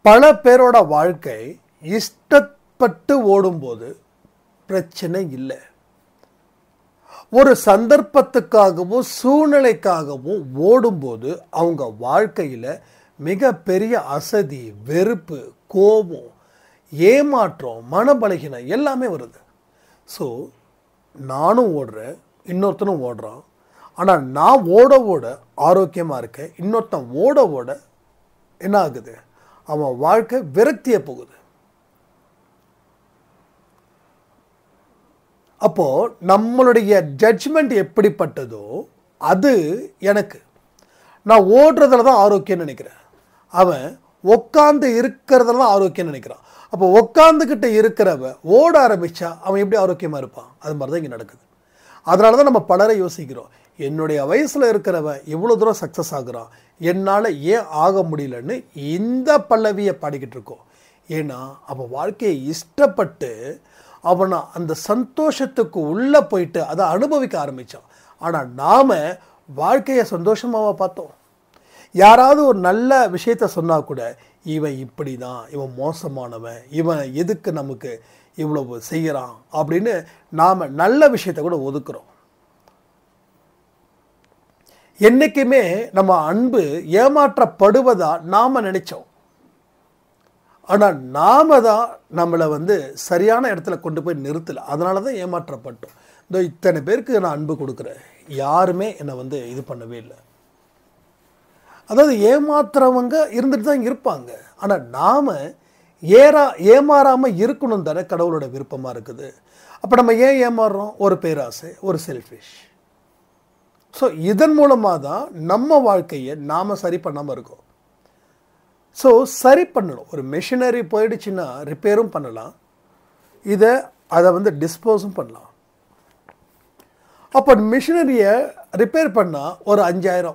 பல பேரோட வாழ்க்கை இஷ்டப்பட்டு ஓடும்போது பிரச்சனை இல்லை. ஒரு சந்தர்ப்பத்துக்காகவும் சூழ்நிலைக்காகவும் ஓடும்போது அவங்க வாழ்க்கையில் மிகப்பெரிய அசதி, வெறுப்பு, கோபம், ஏமாற்றம், மனபலகீனம் எல்லாமே வருது. ஸோ நானும் ஓடுறேன், இன்னொருத்தனும் ஓடுறான். ஆனால் நான் ஓட ஓட ஆரோக்கியமாக இருக்கேன். இன்னொருத்தன் ஓட ஓட என்ன ஆகுது? அவன் வாழ்க்கை விரக்திய போகுது. அப்போது நம்மளுடைய ஜட்ஜ்மெண்ட் எப்படிப்பட்டதோ அது எனக்கு. நான் ஓடுறதுல தான் ஆரோக்கியம்னு நினைக்கிறேன், அவன் உட்காந்து இருக்கிறதுல தான் ஆரோக்கியம்னு நினைக்கிறான். அப்போ உட்காந்துக்கிட்ட இருக்கிறவன் ஓட ஆரம்பித்தா அவன் எப்படி ஆரோக்கியமாக இருப்பான்? அது மாதிரி தான் இங்கே நடக்குது. அதனால தான் நம்ம பலரை யோசிக்கிறோம், என்னுடைய வயசில் இருக்கிறவன் இவ்வளோ தூரம் சக்ஸஸ் ஆகுறான், என்னால் ஏன் ஆக முடியலன்னு இந்த பல்லவியை பாடிக்கிட்டு இருக்கோம். ஏன்னா அவன் வாழ்க்கையை இஷ்டப்பட்டு அவனை அந்த சந்தோஷத்துக்கு உள்ளே போயிட்டு அதை அனுபவிக்க ஆரம்பித்தான். ஆனால் நாம் வாழ்க்கையை சந்தோஷமாக பார்த்தோம். யாராவது ஒரு நல்ல விஷயத்த சொன்னால் கூட இவன் இப்படி தான், இவன் மோசமானவன், இவன் எதுக்கு நமக்கு இவ்வளவு செய்கிறான் அப்படின்னு நாம் நல்ல விஷயத்தை கூட ஒதுக்குறோம். என்றைக்குமே நம்ம அன்பு ஏமாற்றப்படுவதா நாம் நினைச்சோம். ஆனால் நாம் தான் நம்மளை சரியான இடத்துல கொண்டு போய் நிறுத்தலை. அதனால தான் ஏமாற்றப்பட்டோம். இந்த இத்தனை பேருக்கு நான் அன்பு கொடுக்குறேன், யாருமே என்னை இது பண்ணவே இல்லை. அதாவது ஏமாத்துறவங்க இருந்துட்டு தான் இருப்பாங்க. ஆனால் நாம் ஏமாறாமல் இருக்கணும் தானே கடவுளோட விருப்பமாக இருக்குது. அப்போ நம்ம ஏன் ஏமாறுறோம்? ஒரு பேராசை, ஒரு செல்ஃபிஷ். ஸோ இதன் மூலமாக தான் நம்ம வாழ்க்கையை நாம் சரி பண்ணாமல் இருக்கோம். ஸோ சரி பண்ணணும். ஒரு மெஷினரி போயிடுச்சுன்னா ரிப்பேரும் பண்ணலாம், அதை டிஸ்போஸும் பண்ணலாம். அப்போ மிஷினரியை ரிப்பேர் பண்ணால் ஒரு 5000.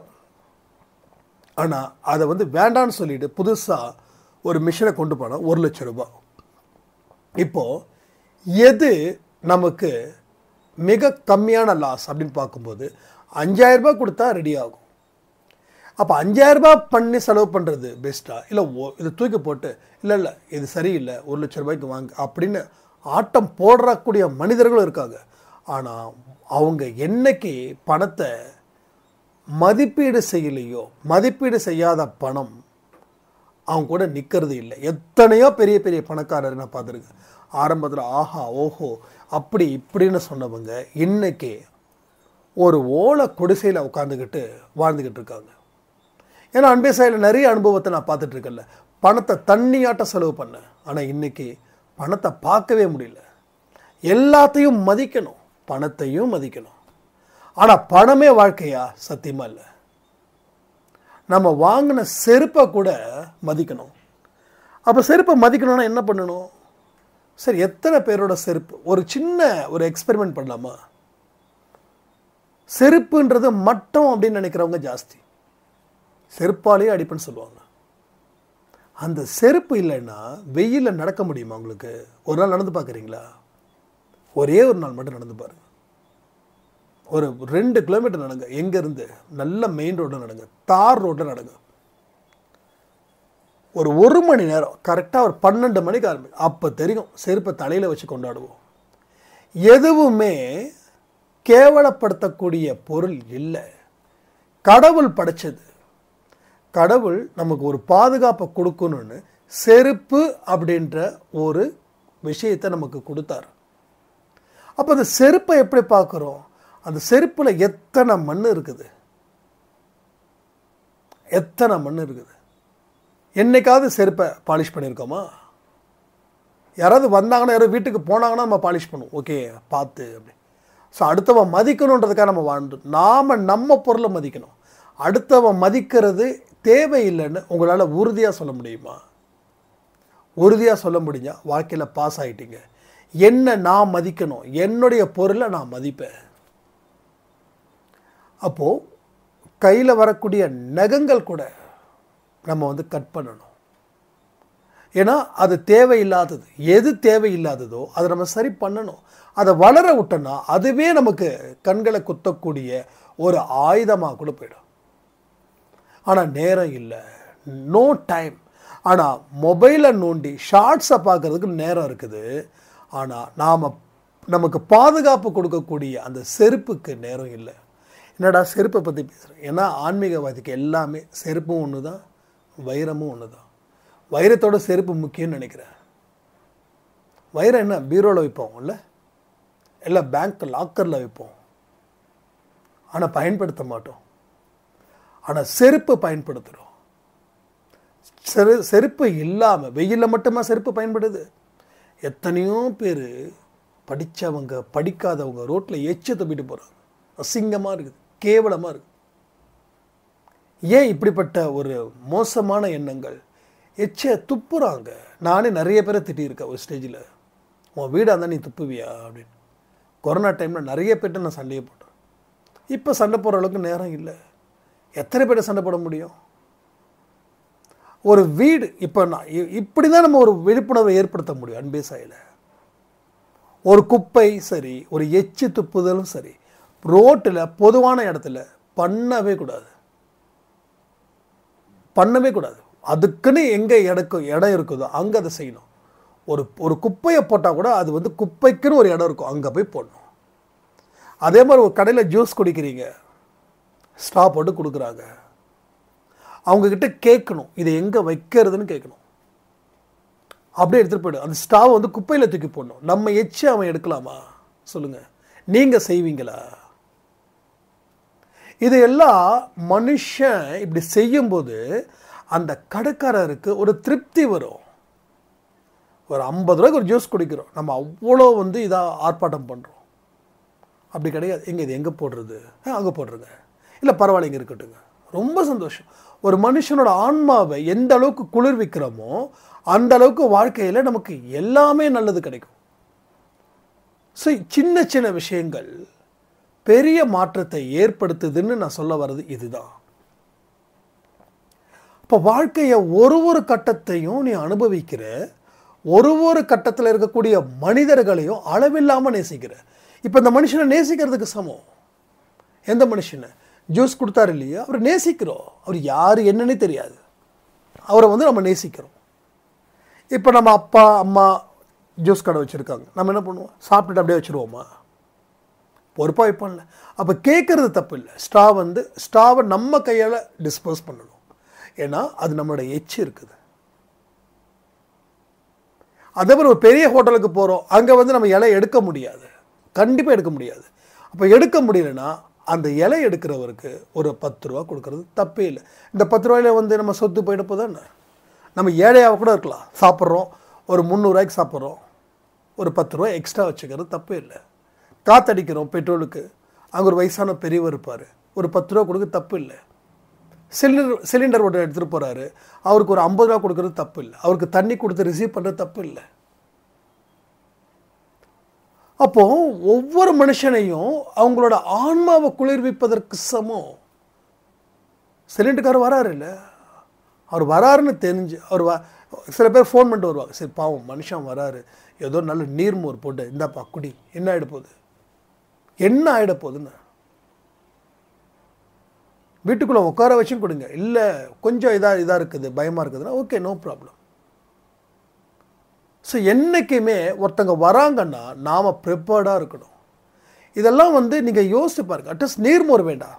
ஆனால் அதை வேண்டான்னு சொல்லிட்டு புதுசாக ஒரு மிஷினை கொண்டு போனால் 1,00,000 ரூபாய். இப்போது எது நமக்கு மிக கம்மியான லாஸ் அப்படின்னு பார்க்கும்போது 5000 ரூபாய் கொடுத்தா ரெடி ஆகும். அப்போ 5000 ரூபாய் பண்ணி செலவு பண்ணுறது பெஸ்ட்டாக, இல்லை இதை தூக்கி போட்டு இல்லை இது சரியில்லை 1,00,000 ரூபாய்க்கு வாங்க அப்படின்னு ஆட்டம் போடக்கூடிய மனிதர்களும் இருக்காங்க. ஆனால் அவங்க என்னைக்கு பணத்தை மதிப்பீடு செய்யலையோ, மதிப்பீடு செய்யாத பணம் அவங்க கூட நிற்கிறது இல்லை. எத்தனையோ பெரிய பெரிய பணக்காரர் நான் பார்த்துருக்கேன். ஆரம்பத்தில் ஆஹா ஓஹோ அப்படி இப்படின்னு சொன்னவங்க இன்னைக்கு ஒரு ஓலை குடிசையில் உட்காந்துக்கிட்டு வாழ்ந்துக்கிட்டு இருக்காங்க. ஏன்னா அன்பே சாயில் நிறைய அனுபவத்தை நான் பார்த்துட்ருக்கேன்ல. பணத்தை தண்ணியாட்ட செலவு பண்ணேன், ஆனால் இன்றைக்கி பணத்தை பார்க்கவே முடியல. எல்லாத்தையும் மதிக்கணும், பணத்தையும் மதிக்கணும். ஆனால் பணமே வாழ்க்கையா? சத்தியமாக இல்லை. நம்ம வாங்கின செருப்பை கூட மதிக்கணும். அப்போ செருப்பை மதிக்கணும்னா என்ன பண்ணணும்? சரி, எத்தனை பேரோட செருப்பு? ஒரு சின்ன எக்ஸ்பெரிமெண்ட் பண்ணலாமா? செருப்புன்றது மட்டம் அப்படின்னு நினைக்கிறவங்க ஜாஸ்தி. செருப்பாலேயே அடிப்பேன்னு சொல்லுவாங்க. அந்த செருப்பு இல்லைன்னா வெயிலில் நடக்க முடியுமா உங்களுக்கு? ஒரு நாள் நடந்து பார்க்குறீங்களா? ஒரே ஒரு நாள் மட்டும் நடந்து பாருங்க. ஒரு 2 கிலோமீட்டர் நடங்க. எங்கேருந்து? நல்ல மெயின் ரோட்டில் நடங்க, தார் ரோட்டில் நடங்க. ஒரு 1 மணி நேரம் கரெக்டாக ஒரு 12 மணிக்கு ஆரம்பிக்கும். அப்போ தெரியும் செருப்பை தலையில் வச்சு கொண்டாடுவோம். எதுவுமே கேவலப்படுத்தக்கூடிய பொருள் இல்லை. கடவுள் படைச்சது. கடவுள் நமக்கு ஒரு பாதுகாப்பை கொடுக்கணும்னு செருப்பு அப்படின்ற ஒரு விஷயத்தை நமக்கு கொடுத்தார். அப்போ அந்த செருப்பை எப்படி பார்க்குறோம்? அந்த செருப்பில் எத்தனை மண் இருக்குது, எத்தனை மண் இருக்குது. என்னைக்காவது செருப்பை பாலிஷ் பண்ணியிருக்கோமா? யாராவது வந்தாங்கன்னா, யாராவது வீட்டுக்கு போனாங்கன்னா நம்ம பாலிஷ் பண்ணுவோம், ஓகே பார்த்து அப்படி. ஸோ அடுத்தவன் மதிக்கணுன்றதுக்காக நம்ம வாழ்ந்தோம். நாம் நம்ம பொருளை மதிக்கணும். அடுத்தவன் மதிக்கிறது தேவையில்லைன்னு உங்களால் உறுதியாக சொல்ல முடியுமா? உறுதியாக சொல்ல முடிஞ்சால் வாழ்க்கையில் பாஸ் ஆகிட்டீங்க. என்ன நான் மதிக்கணும், என்னுடைய பொருளை நான் மதிப்பேன். அப்போது கையில் வரக்கூடிய நகங்கள் கூட நம்ம கட் பண்ணணும். ஏன்னா அது தேவையில்லாதது. எது தேவையில்லாததோ அதை நம்ம சரி பண்ணணும். அதை வளர விட்டோன்னா அதுவே நமக்கு கண்களை குத்தக்கூடிய ஒரு ஆயுதமாக கூட போயிடும். ஆனால் நேரம் இல்லை, நோ டைம். ஆனால் மொபைலை நோண்டி ஷார்ட்ஸை பார்க்குறதுக்கு நேரம் இருக்குது. ஆனால் நமக்கு பாதுகாப்பு கொடுக்கக்கூடிய அந்த செருப்புக்கு நேரம் இல்லை. என்னடா செருப்பை பற்றி பேசுகிறேன்? ஏன்னா ஆன்மீகவாதிக்கு எல்லாமே செருப்பும் ஒன்று தான், வைரமும் ஒன்று தான். வைரத்தோட செருப்பு முக்கியம்னு நினைக்கிறேன். வைரம் என்ன பீரோவில் வைப்போம் இல்லை பேங்க் லாக்கரில் வைப்போம், ஆனால் பயன்படுத்த மாட்டோம். ஆனால் செருப்பு பயன்படுத்துகிறோம். செருப்பு இல்லாமல் வெயிலில் மட்டுமா செருப்பு பயன்படுது? எத்தனையோ பேர் படித்தவங்க படிக்காதவங்க ரோட்டில் எச்ச துப்பிட்டு போகிறாங்க. அசிங்கமாக இருக்குது, கேவலமாக இருக்குது. ஏன் இப்படிப்பட்ட ஒரு மோசமான எண்ணங்கள்? எச்ச துப்புறாங்க. நானே நிறைய பேரை திட்டியிருக்கேன் ஒரு ஸ்டேஜில். உன் வீடாக இருந்தால் நீ துப்புவியா அப்படின்னு. கொரோனா டைமில் நிறைய பேர்ட்ட நான் சண்டையை போட்டேன். இப்போ சண்டை போடுற அளவுக்கு நேரம் இல்லை. எத்தனை பேர்ட்ட சண்டை போட முடியும்? ஒரு வீடு இப்போ இப்படி தான் நம்ம ஒரு விழிப்புணர்வை ஏற்படுத்த முடியும். அன்பே சாயில் ஒரு குப்பை சரி, ஒரு எச்சு துப்புதலும் சரி, ரோட்டில் பொதுவான இடத்துல பண்ணவே கூடாது. அதுக்குன்னு எங்கே இடம் இருக்குதோ அங்கே அதை செய்யணும். ஒரு குப்பையை போட்டால் கூட அது வந்து குப்பைக்குன்னு ஒரு இடம் இருக்கும், அங்கே போய் போடணும். அதே மாதிரி ஒரு கடையில் ஜூஸ் குடிக்கிறீங்க, ஸ்ட்ரா போட்டு கொடுக்குறாங்க. அவங்கக்கிட்ட கேட்கணும், இதை எங்கே வைக்கிறதுன்னு கேட்கணும். அப்படியே எடுத்துகிட்டு போய்டும். அந்த ஸ்டாவை வந்து குப்பையில் தூக்கி போடணும். நம்ம எச்சு அவன் எடுக்கலாமா சொல்லுங்கள்? நீங்கள் செய்வீங்களா? இதையெல்லாம் மனுஷன் இப்படி செய்யும்போது அந்த கடைக்காரருக்கு ஒரு திருப்தி வரும். ஒரு 50 ரூபாய்க்கு ஒரு ஜூஸ் குடிக்கிறோம், நம்ம அவ்வளோ வந்து இதாக ஆர்ப்பாட்டம் பண்ணுறோம். அப்படி கிடையாது. இது எங்கே போடுறது? அங்கே போடுறங்க. இல்லை பரவாயில்ல, இங்கே இருக்கட்டுங்க. ரொம்ப சந்தோஷம். ஒரு மனுஷனோட ஆன்மாவை எந்த அளவுக்கு குளிர்விக்கிறோமோ அந்த அளவுக்கு வாழ்க்கையில் நமக்கு எல்லாமே நல்லது கிடைக்கும். ஸோ சின்ன சின்ன விஷயங்கள் பெரிய மாற்றத்தை ஏற்படுத்துதுன்னு நான் சொல்ல வர்றது இதுதான். இப்போ வாழ்க்கையை ஒரு கட்டத்தையும் நீ அனுபவிக்கிற, ஒரு கட்டத்தில் இருக்கக்கூடிய மனிதர்களையும் அளவில்லாமல் நேசிக்கிற. இப்போ இந்த மனுஷனை நேசிக்கிறதுக்கு சமம். எந்த மனுஷனை ஜூஸ் கொடுத்தாரு இல்லையா, அவரை நேசிக்கிறோம். அவர் யார் என்னன்னே தெரியாது, அவரை வந்து நம்ம நேசிக்கிறோம். இப்போ நம்ம அப்பா அம்மா ஜூஸ் கடை வச்சுருக்காங்க, நம்ம என்ன பண்ணுவோம்? சாப்பிட்டுட்டு அப்படியே வச்சுருவோமா? பொறுப்பாக வைப்போம்ல. அப்போ கேட்குறது தப்பு இல்லை. ஸ்டாவை நம்ம கையால் டிஸ்போஸ் பண்ணணும். ஏன்னா அது நம்மளோட எச்சு இருக்குது. அதே மாதிரி ஒரு பெரிய ஹோட்டலுக்கு போகிறோம், அங்கே வந்து நம்ம இலை எடுக்க முடியாது, கண்டிப்பாக எடுக்க முடியாது. அப்போ எடுக்க முடியலன்னா அந்த இலை எடுக்கிறவருக்கு ஒரு 10 ரூபா கொடுக்கறது தப்பே இல்லை. இந்த 10 ரூபாயில வந்து நம்ம சொத்து போயிட போதானே? நம்ம ஏழையாக கூட இருக்கலாம். சாப்பிட்றோம், ஒரு 300 ரூபாய்க்கு சாப்பிட்றோம், ஒரு 10 ரூபா எக்ஸ்ட்ரா வச்சுக்கிறது தப்பே இல்லை. காற்றடிக்கிறோம் பெட்ரோலுக்கு, அங்கே ஒரு வயசான பெரியவர் இருப்பார், ஒரு 10 ரூபா கொடுக்க தப்பு இல்லை. சிலிண்டர் ஒன்று எடுத்துகிட்டு போகிறாரு, அவருக்கு ஒரு 50 ரூபா கொடுக்கறது தப்பு இல்லை. அவருக்கு தண்ணி கொடுத்து ரிசீவ் பண்ணுறது தப்பு இல்லை. அப்போது ஒவ்வொரு மனுஷனையும் அவங்களோட ஆன்மாவை குளிர்விப்பதற்கு சமம். சிலிண்டர்காரர் வராரு இல்லை, அவர் வராருன்னு தெரிஞ்சு சில பேர் ஃபோன் பண்ணிட்டு வருவாங்க. சரி பாவம் மனுஷன் வராரு, ஏதோ நல்ல நீர்மோர் போட்டு இந்தாப்பா குடி, என்ன ஆகிட போகுதுன்னு வீட்டுக்குள்ளே உட்கார வச்சும் கொடுங்க. இல்லை கொஞ்சம் இதாக இருக்குது, பயமாக இருக்குதுன்னா ஓகே, நோ ப்ராப்ளம். ஸோ என்றைக்குமே ஒருத்தங்க வராங்கன்னா நாம் ப்ரிப்பேர்டாக இருக்கணும். இதெல்லாம் வந்து நீங்கள் யோசிச்சு பாருங்கள். அட்லீஸ்ட் நீர்மோர் வேண்டாம்,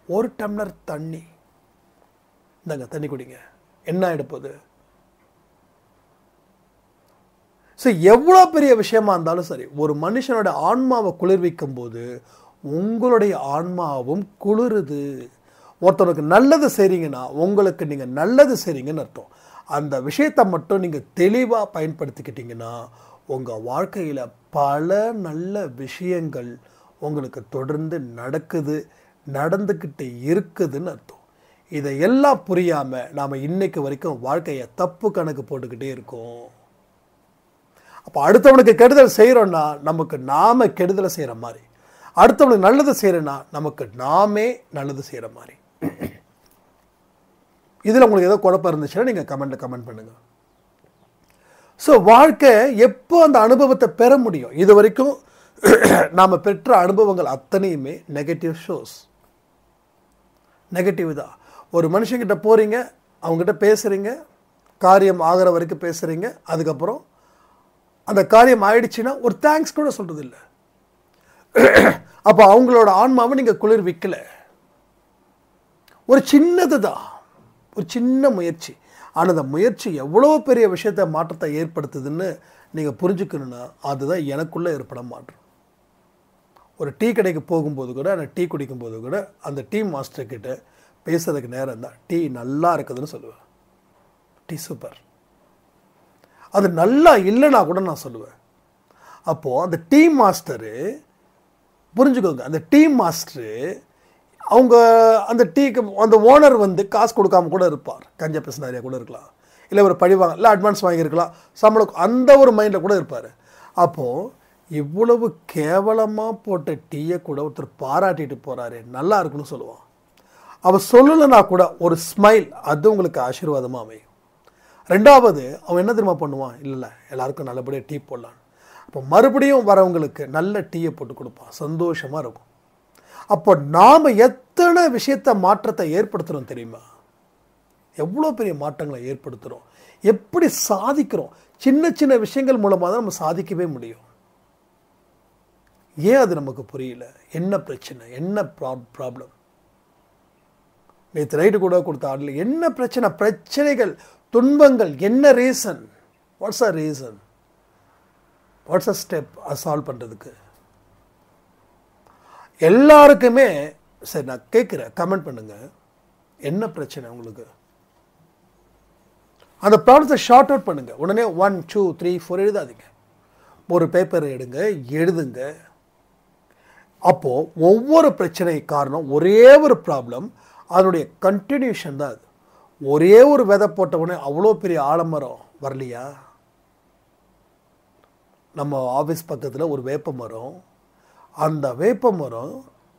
1 டம்ளர் தண்ணி இந்தாங்க, தண்ணி குடிங்க, என்ன ஆகிடப்போகுது? ஸோ எவ்வளோ பெரிய விஷயமா இருந்தாலும் சரி, ஒரு மனுஷனோட ஆன்மாவை குளிர்விக்கும் போது உங்களுடைய ஆன்மாவும் குளிருது. ஒருத்தருக்கு நல்லது செய்கிறீங்கன்னா உங்களுக்கு நீங்கள் நல்லது செய்கிறீங்கன்னு அர்த்தம். அந்த விஷயத்தை மட்டும் நீங்கள் தெளிவாக பயன்படுத்திக்கிட்டிங்கன்னா உங்கள் வாழ்க்கையில் பல நல்ல விஷயங்கள் உங்களுக்கு தொடர்ந்து நடந்துக்கிட்டு இருக்குதுன்னு அர்த்தம். இதையெல்லாம் புரியாமல் நாம் இன்னைக்கு வரைக்கும் வாழ்க்கையை தப்பு கணக்கு போட்டுக்கிட்டே இருக்கோம். அப்போ அடுத்தவனுக்கு கெடுதல் செய்கிறோன்னா நமக்கு நாம கெடுதலை செய்கிற மாதிரி, அடுத்தவனுக்கு நல்லது செய்கிறோன்னா நமக்கு நாமே நல்லது செய்கிற மாதிரி. இதில் உங்களுக்கு ஏதோ குழப்பம் இருந்துச்சுன்னா நீங்கள் கமெண்ட் பண்ணுங்கள். ஸோ வாழ்க்கை எப்போ அந்த அனுபவத்தை பெற முடியும்? இது வரைக்கும் நாம் பெற்ற அனுபவங்கள் அத்தனையுமே நெகட்டிவ் தான். ஒரு மனுஷங்கிட்ட போகிறீங்க, அவங்ககிட்ட பேசுகிறீங்க, காரியம் ஆகிற வரைக்கும் பேசுகிறீங்க, அதுக்கப்புறம் அந்த காரியம் ஆயிடுச்சுன்னா ஒரு தேங்க்ஸ் கூட சொல்கிறது இல்லை. அப்போ அவங்களோட ஆன்மாவை நீங்கள் குளிர்விக்கல. ஒரு சின்னது தான், ஒரு சின்ன முயற்சி. ஆனால் அந்த முயற்சி எவ்வளோ பெரிய விஷயத்தை மாற்றத்தை ஏற்படுத்துதுன்னு நீங்கள் புரிஞ்சுக்கணுன்னா அதுதான் எனக்குள்ளே ஏற்பட மாற்றம். ஒரு டீ கடைக்கு போகும்போது கூட, அந்த டீ குடிக்கும்போது கூட அந்த டீ மாஸ்டர்கிட்ட பேசுறதுக்கு நேரம் தான் டீ நல்லா இருக்குதுன்னு சொல்லுவேன். Tea super. அது நல்லா இல்லைன்னா கூட நான் சொல்லுவேன். அப்போது அந்த டீ மாஸ்டரு புரிஞ்சுக்கோங்க, அந்த டீ மாஸ்டரு அவங்க அந்த டீக்கு அந்த ஓனர் வந்து காசு கொடுக்காம கூட இருப்பார், கஞ்ச பேசினாரியா கூட இருக்கலாம், இல்லை ஒரு பழிவாங்க, இல்லை அட்வான்ஸ் வாங்கியிருக்கலாம், சம்பளம், அந்த ஒரு மைண்டில் கூட இருப்பார். அப்போது இவ்வளவு கேவலமாக போட்ட டீயை கூட ஒருத்தர் பாராட்டிட்டு போகிறாரு, நல்லா இருக்குன்னு சொல்லுவான். அவன் சொல்லலைன்னா கூட ஒரு ஸ்மைல், அது உங்களுக்கு ஆசீர்வாதமாக அமையும். ரெண்டாவது, அவன் என்ன தெரியுமா பண்ணுவான், இல்லை எல்லாருக்கும் நல்லபடியாக டீ போடலான். அப்போ மறுபடியும் வரவங்களுக்கு நல்ல டீயை போட்டு கொடுப்பான், சந்தோஷமாக இருக்கும். அப்போ நாம் எத்தனை விஷயத்தை மாற்றத்தை ஏற்படுத்துகிறோம் தெரியுமா? எவ்வளோ பெரிய மாற்றங்களை ஏற்படுத்துகிறோம், எப்படி சாதிக்கிறோம். சின்ன சின்ன விஷயங்கள் மூலமாக தான் நம்ம சாதிக்கவே முடியும். ஏன் அது நமக்கு புரியல? என்ன பிரச்சனை, என்ன ப்ராப்ளம்? நேற்று ரைட்டு கூட கொடுத்த ஆடல என்ன பிரச்சனை, பிரச்சனைகள், துன்பங்கள், என்ன reason, what's a reason, what's a step அதை சால்வ் பண்ணுறதுக்கு? எல்லாருக்குமே சரி, நான் கேட்குறேன், கமெண்ட் பண்ணுங்க, என்ன பிரச்சனை உங்களுக்கு? அந்த ப்ராப்ளத்தை ஷார்ட் அவுட் பண்ணுங்க. உடனே 1 2 3 4 எழுதாதீங்க. ஒரு பேப்பர் எடுங்க, எழுதுங்க. அப்போது ஒவ்வொரு பிரச்சனை காரணம் ஒரே ஒரு ப்ராப்ளம், அதனுடைய கண்டினியூஷன் தான் அது. ஒரே ஒரு விதை போட்ட உடனே அவ்வளோ பெரிய ஆலமரம் வரலையா? நம்ம ஆஃபீஸ் பக்கத்தில் ஒரு வேப்ப மரம், அந்த வேப்ப மரம்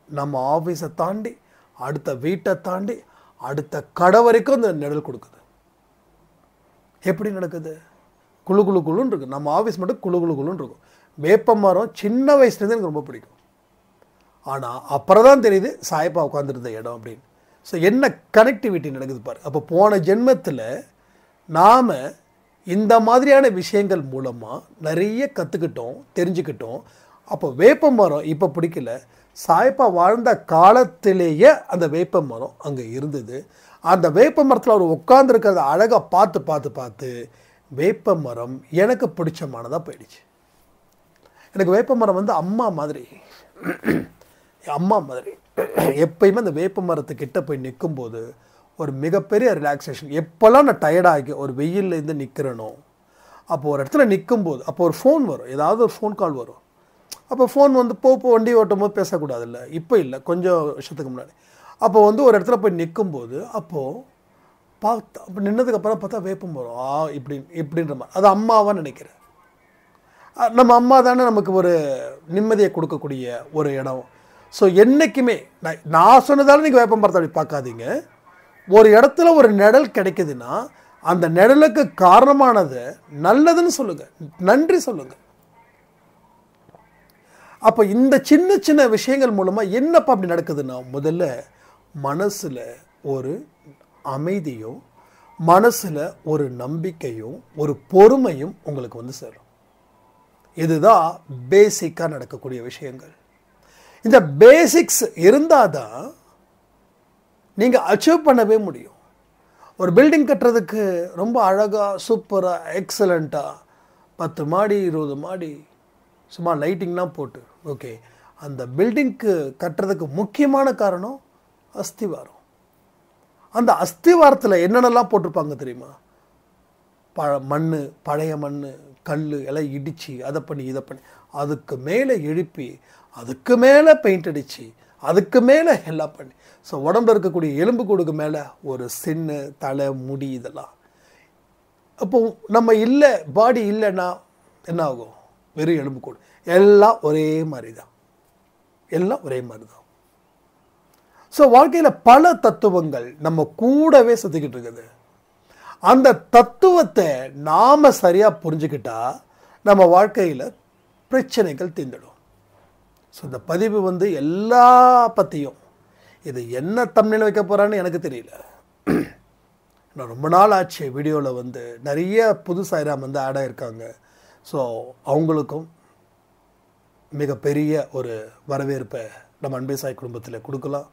நம்ம ஆஃபீஸை தாண்டி, அடுத்த வீட்டை தாண்டி, அடுத்த கடை வரைக்கும் அந்த நிழல் கொடுக்குது. எப்படி நடக்குது? குழு குழு குழுன்னு இருக்குது. நம்ம ஆஃபீஸ் மட்டும் குழு குழு குழுன்னு இருக்கும். வேப்ப மரம் சின்ன வயசுலேருந்து எனக்கு ரொம்ப பிடிக்கும். ஆனால் அப்புறம் தான் தெரியுது சாயப்பா உட்காந்துருந்த இடம் அப்படின்னு. ஸோ என்ன கனெக்டிவிட்டி நடக்குது பாரு. அப்போ போன ஜென்மத்தில் நாம் இந்த மாதிரியான விஷயங்கள் மூலமாக நிறைய கற்றுக்கிட்டோம், தெரிஞ்சுக்கிட்டோம். அப்போ வேப்ப மரம் இப்போ பிடிக்கல, சாயப்பா வாழ்ந்த காலத்திலேயே அந்த வேப்ப மரம் அங்கே இருந்தது. அந்த வேப்ப மரத்தில் அவர் உட்காந்துருக்கிறத அழகாக பார்த்து பார்த்து பார்த்து வேப்ப மரம் எனக்கு பிடிச்சமானதாக போயிடுச்சு. எனக்கு வேப்ப மரம் வந்து அம்மா மாதிரி, அம்மா மாதிரி. எப்பயுமே அந்த வேப்ப மரத்துக்கிட்ட போய் நிற்கும்போது ஒரு மிகப்பெரிய ரிலாக்ஸேஷன். எப்போல்லாம் நான் டயர்டாகி ஒரு வெயில்லேருந்து நிற்கிறேனோ, அப்போது ஒரு இடத்துல நிற்கும்போது, அப்போ ஒரு ஃபோன் வரும், ஏதாவது ஒரு ஃபோன் கால் வரும். அப்போ ஃபோன் வந்து வண்டி ஓட்டும் போது பேசக்கூடாதுல்ல, இப்போ இல்லை, கொஞ்சம் வருஷத்துக்கு முன்னாடி. அப்போ வந்து ஒரு இடத்துல போய் நிற்கும்போது, அப்போது அப்போ நின்னதுக்கப்புறம் பார்த்தா வேப்பம் மரம் இப்படின்ற மாதிரி, அது அம்மாவாக நினைக்கிறேன். நம்ம அம்மா தானே நமக்கு ஒரு நிம்மதியை கொடுக்கக்கூடிய ஒரு இடம். ஸோ என்றைக்குமே நான் சொன்னதால நீங்கள் வேப்ப மரத்தை அப்படி பார்க்காதீங்க. ஒரு இடத்துல ஒரு நிழல் கிடைக்குதுன்னா அந்த நிழலுக்கு காரணமானது நல்லதுன்னு சொல்லுங்கள், நன்றி சொல்லுங்கள். அப்போ இந்த சின்ன சின்ன விஷயங்கள் மூலமாக என்னப்பா அப்படி நடக்குதுன்னா, முதல்ல மனசில் ஒரு அமைதியும், மனசில் ஒரு நம்பிக்கையும், ஒரு பொறுமையும் உங்களுக்கு வந்து சேரும். இதுதான் பேசிக்காக நடக்கக்கூடிய விஷயங்கள். இந்த பேசிக்ஸ் இருந்தால் தான் நீங்கள் அச்சீவ் பண்ணவே முடியும். ஒரு பில்டிங் கட்டுறதுக்கு ரொம்ப அழகாக, சூப்பராக, எக்ஸலண்ட்டாக 10 மாடி 20 மாடி சும்மா லைட்டிங்லாம் போட்டு, ஓகே, அந்த பில்டிங்க்கு கட்டுறதுக்கு முக்கியமான காரணம் அஸ்திவாரம். அந்த அஸ்திவாரத்தில் என்னென்னலாம் போட்டிருப்பாங்க தெரியுமா? மண், பழைய மண், கல் எல்லாம் இடித்து அதை பண்ணி இதை பண்ணி அதுக்கு மேலே எழுப்பி, அதுக்கு மேலே பெயிண்ட் அடித்து, அதுக்கு மேலே எல்லாம் பண்ணி, ஸோ உடம்புல இருக்கக்கூடிய எலும்பு கூடுக்கு மேலே ஒரு சின்ன தலை முடி இதெல்லாம். அப்போ நம்ம இல்லை, பாடி இல்லைன்னா என்ன ஆகும்? வெறும் எலும்பு கூடு. எல்லாம் ஒரே மாதிரி தான், எல்லாம் ஒரே மாதிரி தான். ஸோ வாழ்க்கையில் பல தத்துவங்கள் நம்ம கூடவே சுற்றிக்கிட்டு இருக்குது. அந்த தத்துவத்தை நாம் சரியாக புரிஞ்சுக்கிட்டா நம்ம வாழ்க்கையில் பிரச்சனைகள் தீர்ந்துடும். ஸோ இந்த பதிவு வந்து எல்லா பற்றியும், இது என்ன தம்ப்நெயில் வைக்க போகிறான்னு எனக்கு தெரியல. நான் ரொம்ப நாள் ஆச்சு வீடியோவில் வந்து நிறைய புது சாய்ராம் வந்து ஆட் ஆகிருக்காங்க. ஸோ அவங்களுக்கும் மிகப்பெரிய ஒரு வரவேற்பை நம்ம அன்பே சாய் குடும்பத்தில் கொடுக்கலாம்.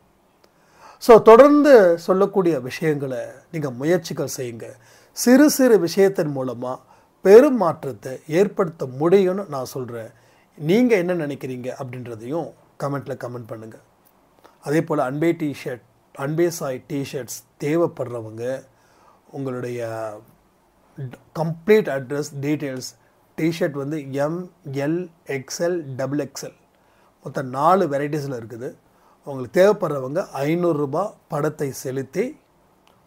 ஸோ தொடர்ந்து சொல்லக்கூடிய விஷயங்களை நீங்கள் முயற்சிகள் செய்யுங்க. சிறு சிறு விஷயத்தின் மூலமாக பெரும் மாற்றத்தை ஏற்படுத்த முடியும்னு நான் சொல்கிறேன். நீங்கள் என்ன நினைக்கிறீங்க அப்படின்றதையும் கமெண்ட்டில் கமெண்ட் பண்ணுங்கள். அதே போல் அன்பே சாய் டிஷர்ட்ஸ் தேவைப்படுறவங்க உங்களுடைய கம்ப்ளீட் அட்ரஸ் டீட்டெயில்ஸ், டிஷர்ட் வந்து ML XL XXL மொத்தம் 4 வெரைட்டிஸில் இருக்குது. உங்களுக்கு தேவைப்படுறவங்க 500 ரூபாய் படத்தை செலுத்தி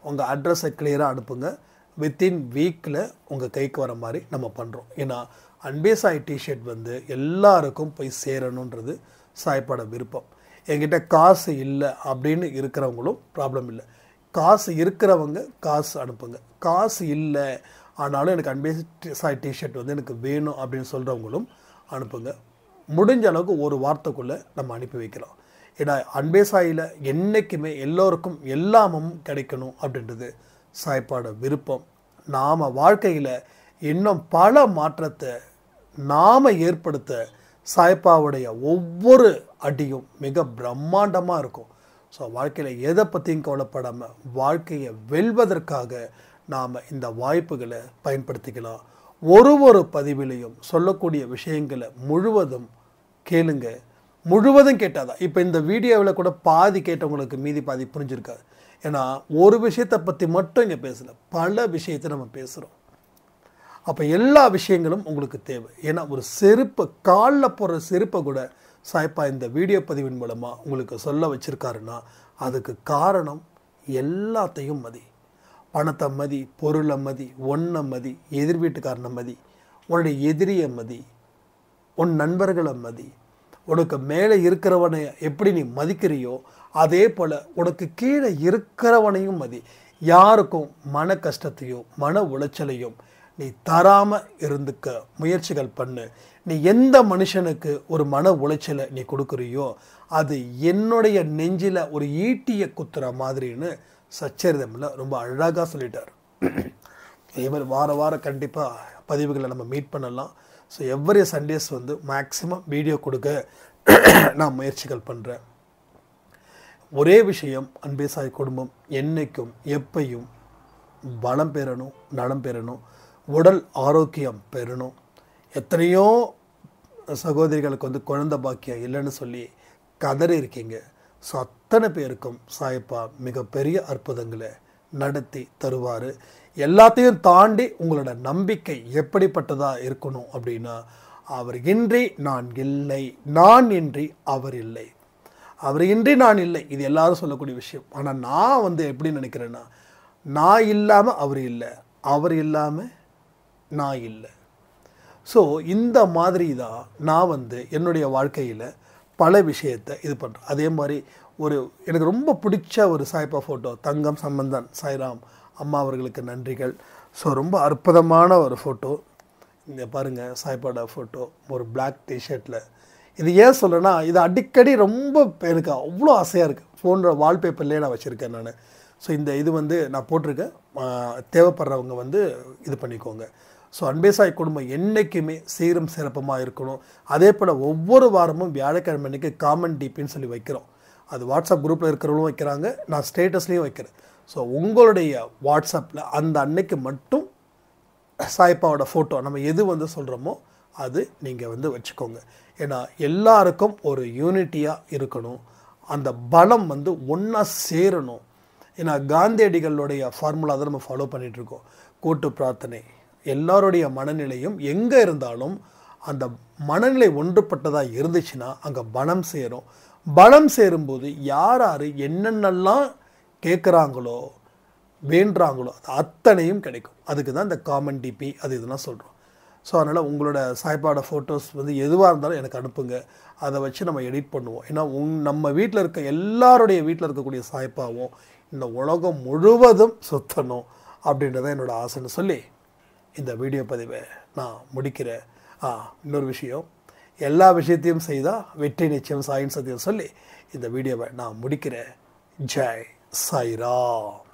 உங்கள் அட்ரஸை கிளியராக அனுப்புங்க. வித்தின் வீக்கில் உங்கள் கைக்கு வர மாதிரி நம்ம பண்ணுறோம். ஏன்னா அன்பே சாய் டிஷர்ட் வந்து எல்லாருக்கும் போய் சேரணுன்றது சாய்ப்பாட விருப்பம். என்கிட்ட காசு இல்லை அப்படின்னு இருக்கிறவங்களும் ப்ராப்ளம் இல்லை. காசு இருக்கிறவங்க காசு அனுப்புங்க. காசு இல்லை ஆனாலும் எனக்கு அன்பே சாய் டிஷர்ட் வந்து எனக்கு வேணும் அப்படின்னு சொல்கிறவங்களும் அனுப்புங்க. முடிஞ்ச அளவுக்கு ஒரு வாரத்துக்குள்ளே நம்ம அனுப்பி வைக்கலாம். ஏன்னா அன்பே சாயில் என்றைக்குமே எல்லோருக்கும் எல்லாமும் கிடைக்கணும் அப்படின்றது சாய்ப்பாட விருப்பம். நாம் வாழ்க்கையில் இன்னும் பல மாற்றத்தை நாம் ஏற்படுத்த சாய்ப்பாவுடைய ஒவ்வொரு அடியும் மிக பிரம்மாண்டமாக இருக்கும். ஸோ வாழ்க்கையில் எதை பற்றியும் கவலைப்படாமல் வாழ்க்கையை வெல்வதற்காக நாம் இந்த வாய்ப்புகளை பயன்படுத்திக்கலாம். ஒரு பதிவிலையும் சொல்லக்கூடிய விஷயங்களை முழுவதும் கேளுங்க. முழுவதும் கேட்டாதான். இப்போ இந்த வீடியோவில் கூட பாதி கேட்டவங்களுக்கு மீதி பாதி புரிஞ்சிருக்காது. ஏன்னா ஒரு விஷயத்தை பற்றி மட்டும் இங்கே பேசலை, பல விஷயத்தை நம்ம பேசுகிறோம். அப்போ எல்லா விஷயங்களும் உங்களுக்கு தேவை. ஏன்னா ஒரு செருப்பு, காலில் போடுற செருப்பை கூட சாய்ப்பா இந்த வீடியோ பதிவின் மூலமாக உங்களுக்கு சொல்ல வச்சுருக்காருன்னா அதுக்கு காரணம் எல்லாத்தையும் மதி. பணத்தை மதி, பொருளை மதி, ஒன்றை மதி, எதிர் வீட்டுக்காரனை மதி, உன்னுடைய எதிரியை மதி, உன் நண்பர்களை மதி. உனக்கு மேலே இருக்கிறவனை எப்படி நீ மதிக்கிறியோ அதே போல் உனக்கு கீழே இருக்கிறவனையும் மதி. யாருக்கும் மன கஷ்டத்தையும் மன உளைச்சலையும் நீ தராமல் இருந்துக்க முயற்சிகள் பண்ணு. நீ எந்த மனுஷனுக்கு ஒரு மன உளைச்சலை நீ கொடுக்குறியோ அது என்னுடைய நெஞ்சில் ஒரு ஈட்டியை குத்துற மாதிரின்னு சச்சரிதமில் ரொம்ப அழகாக சொல்லிட்டார். இதே மாதிரி வாரம் கண்டிப்பாக பதிவுகளை நம்ம மீட் பண்ணலாம். ஸோ எவ்ரி சண்டேஸ் வந்து மேக்ஸிமம் வீடியோ கொடுக்க நான் முயற்சிகள் பண்ணுறேன். ஒரே விஷயம், அன்பே சாய் குடும்பம் என்றைக்கும் எப்பையும் பலம் பெறணும், நலம் பெறணும், உடல் ஆரோக்கியம் பெறணும். எத்தனையோ சகோதரிகளுக்கு வந்து குழந்தை பாக்கியம் இல்லைன்னு சொல்லி கதறி இருக்கீங்க. ஸோ அத்தனை பேருக்கும் சாய்ப்பா மிகப்பெரிய அற்புதங்களை நடத்தி தருவார். எல்லாத்தையும் தாண்டி உங்களோட நம்பிக்கை எப்படிப்பட்டதாக இருக்கணும் அப்படின்னா, அவர் இன்றி நான் இல்லை, நான் இன்றி அவர் இல்லை, அவர் இன்றி நான் இல்லை. இது எல்லாரும் சொல்லக்கூடிய விஷயம். ஆனால் நான் வந்து எப்படி நினைக்கிறேன்னா, நான் இல்லாமல் அவர் இல்லை, அவர் இல்லாமல் நான் இல்லை. ஸோ இந்த மாதிரி தான் நான் வந்து என்னுடைய வாழ்க்கையில் பல விஷயத்தை இது பண்ணுறேன். அதே மாதிரி எனக்கு ரொம்ப பிடிச்ச ஒரு சாய்ப்பா ஃபோட்டோ, தங்கம் சம்பந்தன் சாய்ராம் அம்மா அவர்களுக்கு நன்றிகள். ஸோ ரொம்ப அற்புதமான ஒரு ஃபோட்டோ. இங்கே பாருங்கள், சாய்ப்பாட ஃபோட்டோ ஒரு பிளாக் டிஷர்ட்டில். இது ஏன் சொல்கிறேன்னா, இது அடிக்கடி ரொம்ப எனக்கு அவ்வளோ ஆசையாக இருக்குது. ஃபோனில் வால்பேப்பர்லேயே நான் வச்சுருக்கேன் நான். ஸோ இது வந்து நான் போட்டிருக்கேன். தேவைப்படுறவங்க வந்து இது பண்ணிக்கோங்க. ஸோ அன்பே சாய் குடும்பம் என்றைக்குமே சீரும் சிறப்பமாக இருக்கணும். அதே போல் ஒவ்வொரு வாரமும் வியாழக்கிழமை அன்றைக்கி காமன் டிபின்னு சொல்லி வைக்கிறோம். அது வாட்ஸ்அப் குரூப்பில் இருக்கிறவங்களும் வைக்கிறாங்க, நான் ஸ்டேட்டஸ்லேயும் வைக்கிறேன். ஸோ உங்களுடைய வாட்ஸ்அப்பில் அந்த அன்னைக்கு மட்டும் சாய்ப்பாவோட ஃபோட்டோ நம்ம எது வந்து சொல்கிறோமோ அது நீங்கள் வந்து வச்சுக்கோங்க. ஏன்னா எல்லாருக்கும் ஒரு யூனிட்டியாக இருக்கணும், அந்த பலம் வந்து ஒன்றா சேரணும். ஏன்னா காந்தியடிகளுடைய ஃபார்முலா தான் நம்ம ஃபாலோ பண்ணிகிட்ருக்கோம். கூட்டு பிரார்த்தனை, எல்லாருடைய மனநிலையும் எங்கே இருந்தாலும் அந்த மனநிலை ஒன்றுபட்டதாக இருந்துச்சுன்னா அங்கே பலம் சேரும். பலம் சேரும்போது யார் என்னென்னலாம் கேட்குறாங்களோ வேண்டுறாங்களோ அது அத்தனையும் கிடைக்கும். அதுக்கு தான் இந்த காமன் டிபி அது இதெல்லாம் சொல்கிறோம். ஸோ அதனால் உங்களோட சாய்ப்பாட ஃபோட்டோஸ் வந்து எதுவாக இருந்தாலும் எனக்கு அனுப்புங்க. அதை வச்சு நம்ம எடிட் பண்ணுவோம். ஏன்னா நம்ம வீட்டில் இருக்க எல்லாருடைய வீட்டில் இருக்கக்கூடிய சாய்ப்பாவும் இந்த உலகம் முழுவதும் சுற்றணும் அப்படின்றத என்னோட ஆசைன்னு சொல்லி இந்த வீடியோ பதிவை நான் முடிக்கிறேன். இன்னொரு விஷயம், எல்லா விஷயத்தையும் செய்தால் வெற்றி நிச்சயம் சாயின் சத்தியம் சொல்லி இந்த வீடியோவை நான் முடிக்கிறேன். ஜெய் சாய்ராம்.